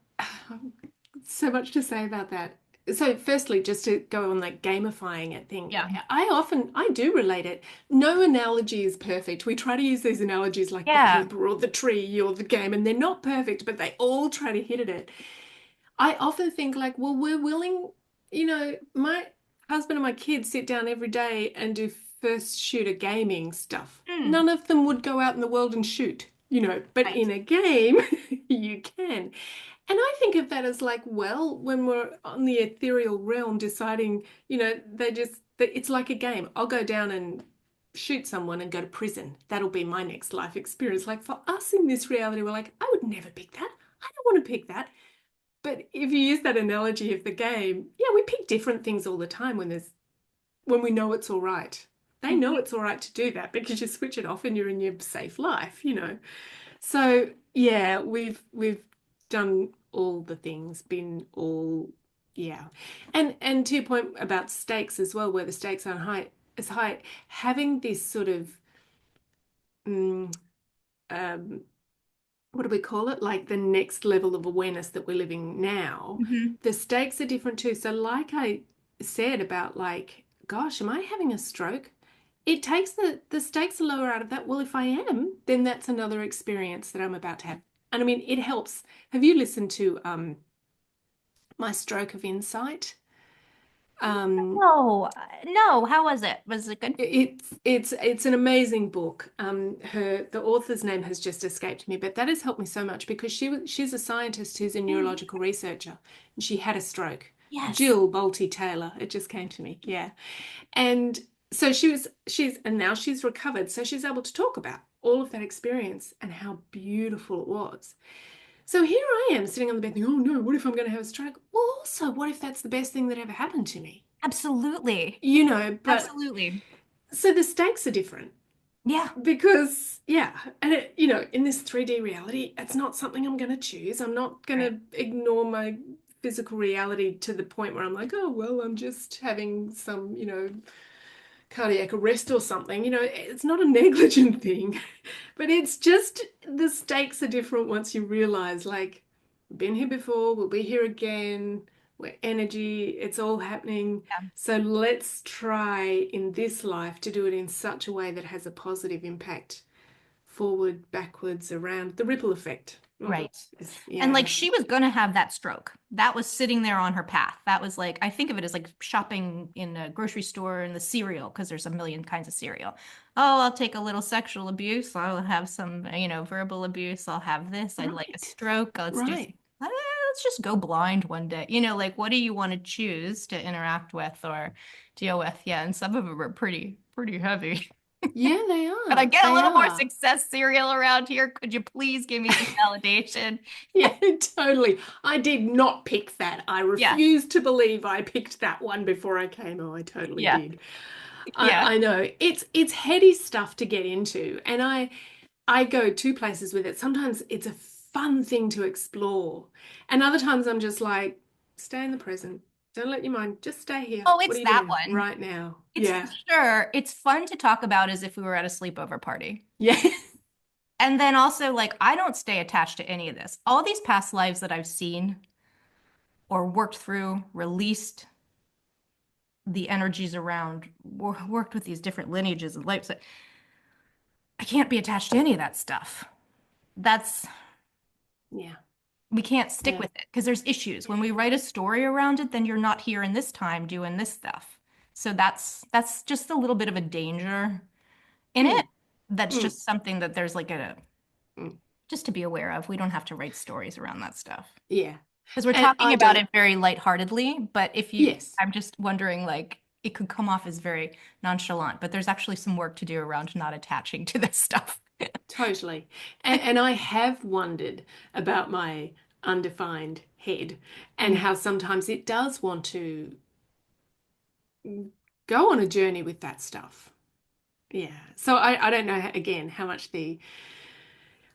so much to say about that. So, firstly, just to go on that gamifying it thing, Yeah. I do relate it. No analogy is perfect. We try to use these analogies like the Yeah. paper or the tree or the game, and they're not perfect, but they all try to hit at it. I often think like, well, we're willing, my husband and my kids sit down every day and do first shooter gaming stuff. Mm, None of them would go out in the world and shoot, but right. in a game, you can. And I think of that as like, well, when we're on the ethereal realm deciding, it's like a game. I'll go down and shoot someone and go to prison. That'll be my next life experience. Like for us in this reality, we're like, I would never pick that. I don't want to pick that. But if you use that analogy of the game, yeah, we pick different things all the time when we know it's all right. They know Mhm. it's all right to do that because you switch it off and you're in your safe life. So yeah, we've done all the things, been all yeah. And to your point about stakes as well, where the stakes aren't high as high, having this sort of mm, um what do we call it? Like the next level of awareness that we're living now, Mhm. the stakes are different too. So, like I said about like, gosh, am I having a stroke? It takes the stakes are lower out of that. Well, if I am, then that's another experience that I'm about to have. And I mean, it helps. Have you listened to My Stroke of Insight? Um, No, no. How was it? Was it good? it's an amazing book. The author's name has just escaped me, but that has helped me so much because she's a scientist who's a Mm. neurological researcher, and she had a stroke. Yes. Jill Bolte Taylor, it just came to me, yeah. And so and now she's recovered, so she's able to talk about all of that experience and how beautiful it was. So here I am sitting on the bed thinking, oh no, what if I'm going to have a stroke? Well, also, what if that's the best thing that ever happened to me? Absolutely. But Absolutely. so the stakes are different. Yeah. Because, yeah, and in this 3D reality, it's not something I'm going to choose. I'm not going Right. to ignore my physical reality to the point where I'm like, oh, well, I'm just having some, cardiac arrest or something. It's not a negligent thing, but it's just the stakes are different once you realize, like, we've been here before, we'll be here again. We're energy, it's all happening. Yeah. So let's try in this life to do it in such a way that has a positive impact forward, backwards, around the ripple effect. Oh, Right. And like yeah. she was going to have that stroke. That was sitting there on her path. That was like, I think of it as like shopping in a grocery store in the cereal, because there's a million kinds of cereal. Oh, I'll take a little sexual abuse. I'll have some, verbal abuse. I'll have this. I'd like a Right. stroke. Let's do Right. let's just go blind one day. Like what do you want to choose to interact with or deal with? Yeah, and some of them are pretty heavy. Yeah, they But I are. get a They little more are. success cereal around here. Could you please give me some validation? Yeah, totally. I did not pick that. I Yeah. refuse to believe I picked that one before I came. Oh, I totally Yeah. did. Yeah. I know. It's heady stuff to get into, and I go two places with it. Sometimes it's a fun thing to explore, and other times I'm just like, stay in the present. Don't let your mind just stay here. Oh, What it's are you that doing one. right now? It's for Yeah. sure. It's fun to talk about as if we were at a sleepover party. Yeah. And then also, like, I don't stay attached to any of this. All these past lives that I've seen or worked through, released the energies around, worked with these different lineages and lives. I can't be attached to any of that stuff. That's, Yeah. we can't stick Yeah. with it because there's issues. When we write a story around it, then you're not here in this time doing this stuff. So that's just a little bit of a danger in it. Mm, That's mm. just something that there's like Mm. Just to be aware of. We don't have to write stories around that stuff. Yeah. Because we're And talking I about don't, it very lightheartedly, but if you, yes. I'm just wondering, like, it could come off as very nonchalant, but there's actually some work to do around not attaching to this stuff. Totally. And I have wondered about my undefined head and Mm. how sometimes it does want to go on a journey with that stuff. Yeah. So I don't know, again, how much the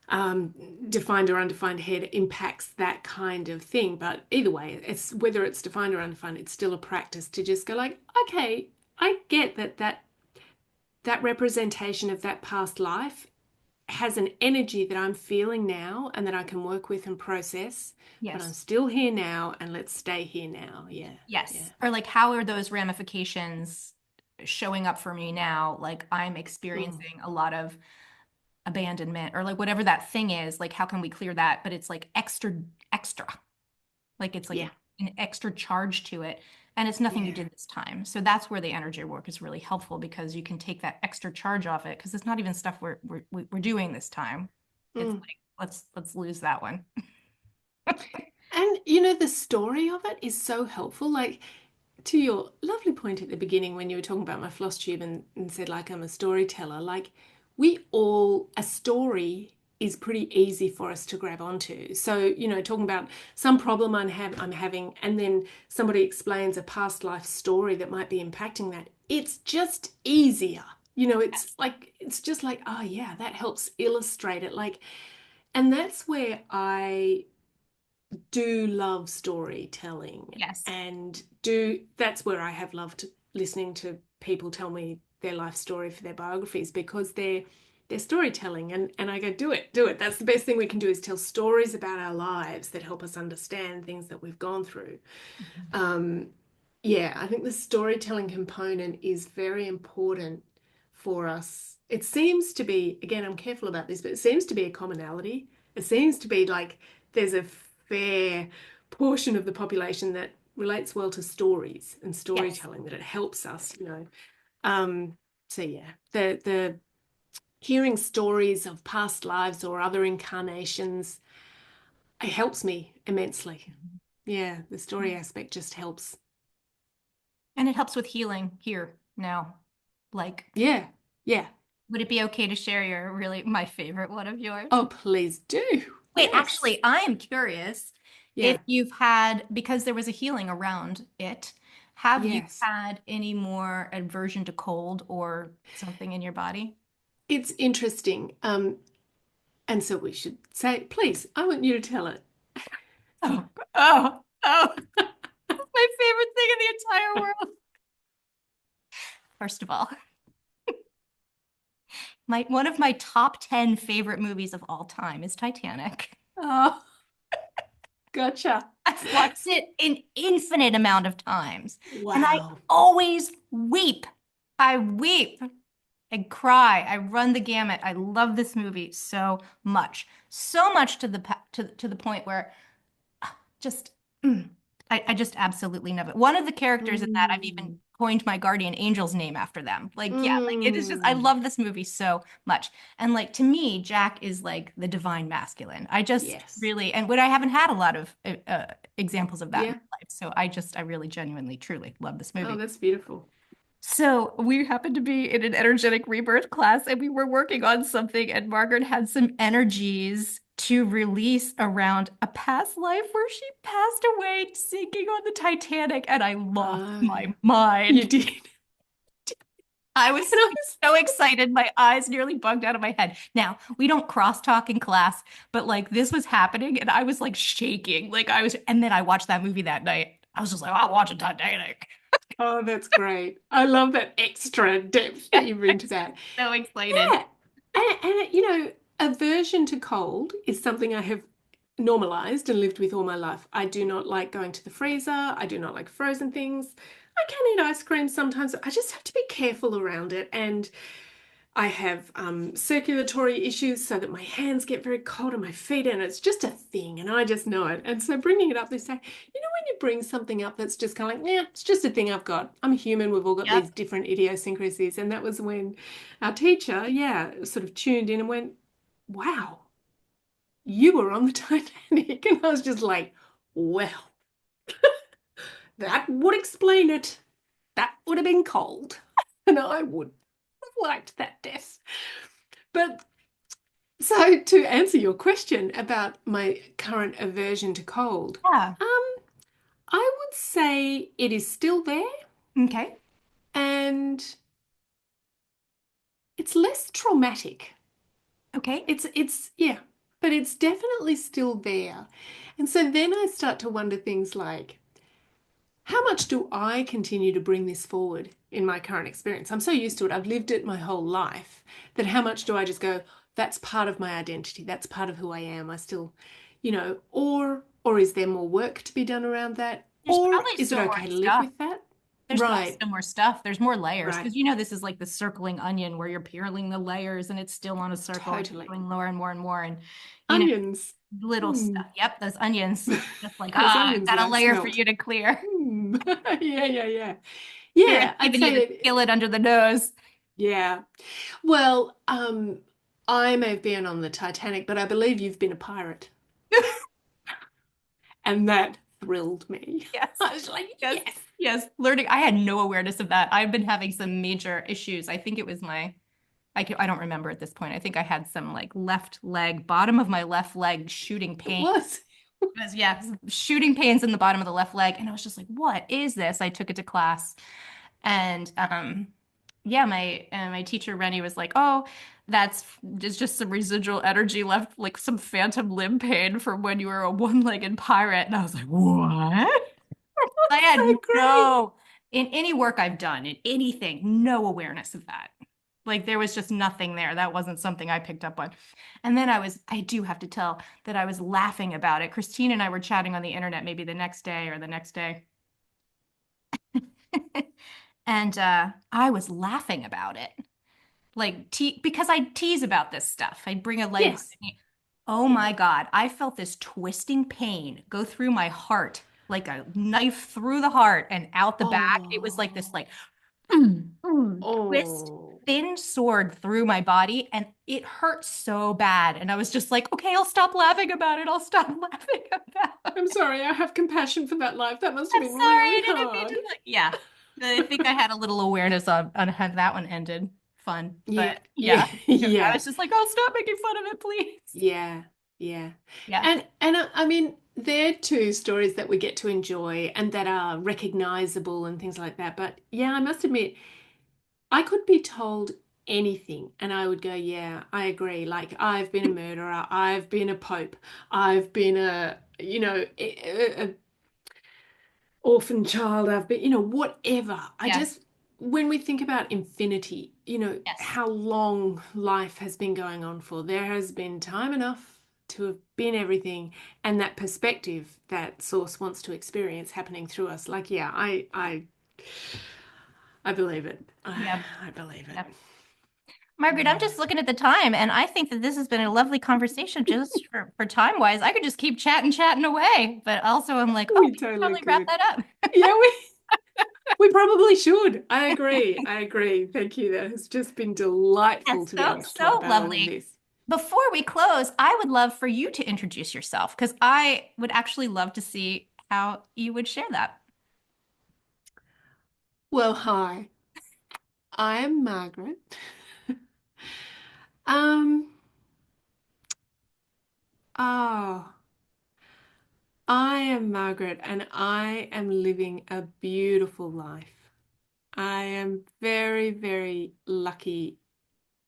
um, defined or undefined head impacts that kind of thing. But either way, it's whether it's defined or undefined, it's still a practice to just go like, okay, I get that representation of that past life has an energy that I'm feeling now and that I can work with and process, but I'm Yes. still here now and let's stay here now. Yeah. Yeah. Yes. Or like, how are those ramifications showing up for me now? Like, I'm Mm. experiencing a lot of abandonment or like whatever that thing is. Like, how can we clear that? But it's like extra. Like, it's like Yeah. an extra charge to it. And it's nothing you Yeah. did this time. So that's where the energy work is really helpful because you can take that extra charge off it because it's not even stuff we're doing this time. It's Mm. like, let's lose that one. And you know, the story of it is so helpful. Like to your lovely point at the beginning when you were talking about my floss tube and said like I'm a storyteller, like a story is pretty easy for us to grab onto. So, you know, talking about some problem I'm having, and then somebody explains a past life story that might be impacting that, it's just easier. You know, Yes. it's just like, oh yeah, that helps illustrate it. Like, and that's where I do love storytelling Yes. and do that's where I have loved listening to people tell me their life story for their biographies because they're storytelling and I go do it that's the best thing we can do is tell stories about our lives that help us understand things that we've gone through. Mhm. um yeah, I think the storytelling component is very important for us. It seems to be, again, I'm careful about this, but it seems to be a commonality. It seems to be like there's a fair portion of the population that relates well to stories and Yes. storytelling, that it helps us, you know. Um, so yeah, the hearing stories of past lives or other incarnations, it helps me immensely. Yeah, the story aspect just helps. And it helps with healing here now. Like, Yeah, yeah. would it be okay to share your really my favorite one of yours? Oh, please do. Wait, Yes. actually, I am curious if Yeah. you've had, because there was a healing around it, have you Yes. had any more aversion to cold or something in your body? It's interesting. And so we should say, please, I want you to tell it. Oh, oh, my favorite thing in the entire world. First of all, my one of my top 10 favorite movies of all time is Titanic. Oh, gotcha. I've watched it an infinite amount of times, and I Wow. always weep. I weep. I cry. I run the gamut. I love this movie so much. So much to to the point where just mm, I just absolutely love it. One of the characters in that I've even Mm. coined my guardian angel's name after them. Like, yeah, like it is just I Mm. love this movie so much. And like to me, Jack is like the divine masculine. I just Yes. really and what I haven't had a lot of examples of that in Yeah. my life. So I really genuinely truly love this Oh, movie. that's beautiful. So we happened to be in an energetic rebirth class and we were working on something, and Margaret had some energies to release around a past life where she passed away sinking on the Titanic, and I lost Oh, my you mind. did. I And was I was, so excited, my eyes nearly bugged out of my head. Now, we don't crosstalk in class, but like this was happening and I was like shaking. Like I was, and then I watched that movie that night. I was just like, I'll watch a Titanic. oh, that's great. I love that extra depth that you bring to that. So excited. Yeah. And you know, aversion to cold is something I have normalized and lived with all my life. I do not like going to the freezer. I do not like frozen things. I can eat ice cream sometimes. I just have to be careful around it. And I have circulatory issues so that my hands get very cold and my feet, and it's just a thing, and I just know it. And so bringing it up this day, you know, when you bring something up that's just kind of like, yeah, it's just a thing I've got. I'm human. We've all got Yep. these different idiosyncrasies. And that was when our teacher, yeah, sort of tuned in and went, wow. you were on the Titanic. And I was just like, well, that would explain it. That would have been cold. And I would have liked that death. But so to answer your question about my current aversion to cold, Yeah. I would say it is still there Okay. and it's less traumatic. Okay. It's yeah, but it's definitely still there. And so then I start to wonder things like, how much do I continue to bring this forward in my current experience? I'm so used to it. I've lived it my whole life that how much do I just go, that's part of my identity. That's part of who I am. I still, or is there more work to be done around that? There's Or probably is it still more okay to live stuff. with that? There's probably Right, still more stuff. There's more layers right. because this is like the circling onion where you're peeling the layers and it's still on a circle and Totally. going more and more and more. And, you know, Onions. little Hmm. stuff. Yep, those onions. Just like, Those onions that got a I layer for smelt. you to clear. Hmm. Yeah, yeah, yeah. You're Yeah, I'd giving you say the that, skillet under the nose. yeah. Well, I may have been on the Titanic, but I believe you've been a pirate. And that thrilled me. Yes. I was like, Yes. yes. Yes. Learning. I had no awareness of that. I've been having some major issues. I think it was I don't remember at this point. I think I had some like bottom of my left leg shooting It pain. was. Yeah, shooting pains in the bottom of the left leg. And I was just like, what is this? I took it to class. And yeah, my teacher Rennie was like, "Oh, it's just some residual energy left, like some phantom limb pain from when you were a one-legged pirate." And I was like, "What?" I had So great. in any work I've done, in anything, no awareness of that. Like there was just nothing there. That wasn't something I picked up on. And then I do have to tell that I was laughing about it. Christine and I were chatting on the internet maybe the next day or the next day. And I was laughing about it. Like because I tease about this stuff. I bring a leg. Yes. Oh Yeah. my God, I felt this twisting pain go through my heart, like a knife through the heart and out the back. It was like this Oh, like twist, oh. thin sword through my body, and it hurt so bad. And I was just like, okay, I'll stop laughing about it. I'll stop laughing about I'm it. sorry, I have compassion for that life. That must have I'm been sorry, really I didn't mean hard. to. Yeah, I think I had a little awareness on how that one ended. Fun, Yeah, but yeah, yeah, I yeah. was just like, oh, stop making fun of it, please. Yeah, yeah. Yeah. And I mean, they're two stories that we get to enjoy and that are recognizable and things like that. But yeah, I must admit, I could be told anything and I would go, yeah, I agree. Like I've been a murderer, I've been a pope, I've been a orphan child, I've been, whatever. I Yeah. just, when we think about infinity, Yes. how long life has been going on for, there has been time enough to have been everything, and that perspective that Source wants to experience happening through us. Like, yeah, I believe it. Yeah. I believe it. Yeah. Margaret, I'm Yeah. just looking at the time, and I think that this has been a lovely conversation just for time wise. I could just keep chatting away, but also I'm like, oh, We we should totally probably wrap could. that up. Yeah, we probably should. I agree. I agree. Thank you. That has just been delightful That's to be so, able to talk so about all of lovely. this. Before we close, I would love for you to introduce yourself because I would actually love to see how you would share that. Well, hi. I am Margaret. Um, oh, I am Margaret and I am living a beautiful life. I am very, very lucky,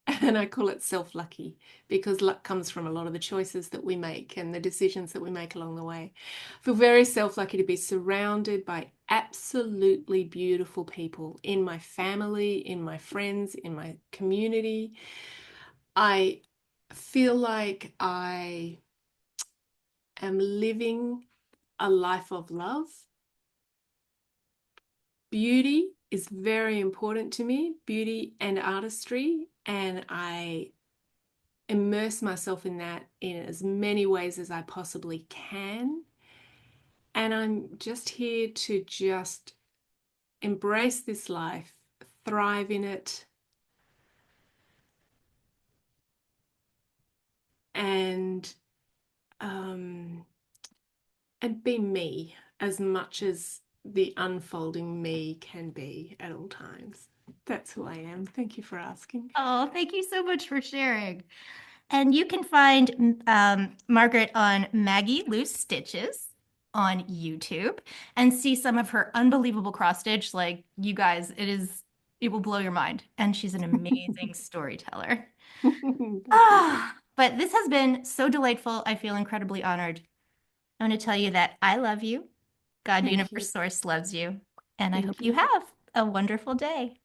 and I call it self-lucky because luck comes from a lot of the choices that we make and the decisions that we make along the way. I feel very self-lucky to be surrounded by absolutely beautiful people in my family, in my friends, in my community. I feel like I am living a life of love. Beauty is very important to me, beauty and artistry, and I immerse myself in that in as many ways as I possibly can. And I'm just here to just embrace this life, thrive in it, and and be me as much as the unfolding me can be at all times. That's who I am. Thank you for asking. Oh, thank you so much for sharing. And you can find Margaret on Maggie Loose Stitches on YouTube and see some of her unbelievable cross stitch. Like, you guys, it will blow your mind. And she's an amazing storyteller. Thank you. Ah, but this has been so delightful. I feel incredibly honored. I want to tell you that I love you. God, Thank you. Universe Source loves you. And I hope Thank you you. have a wonderful day.